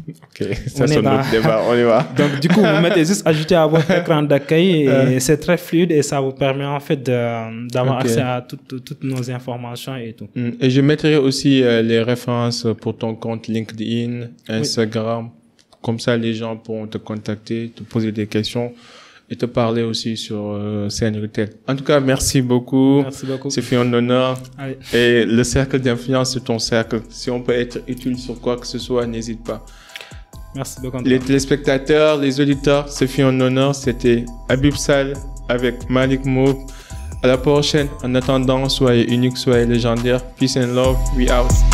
Ok, ça c'est notre débat, on y va. Donc, du coup, vous mettez juste ajouter à votre écran d'accueil et c'est très fluide et ça vous permet en fait d'avoir accès à toutes nos informations et tout. Et je mettrai aussi les références pour ton compte LinkedIn, Instagram. Comme ça, les gens pourront te contacter, te poser des questions et te parler aussi sur CN Retail. En tout cas, merci beaucoup. Merci beaucoup. C'est fait un honneur. Allez. Et le cercle d'influence, c'est ton cercle. Si on peut être utile sur quoi que ce soit, n'hésite pas. Merci beaucoup. Les téléspectateurs, les auditeurs, c'est fait un honneur. C'était Habib Sall avec Malik Moub. À la prochaine. En attendant, soyez unique, soyez légendaire. Peace and love. We out.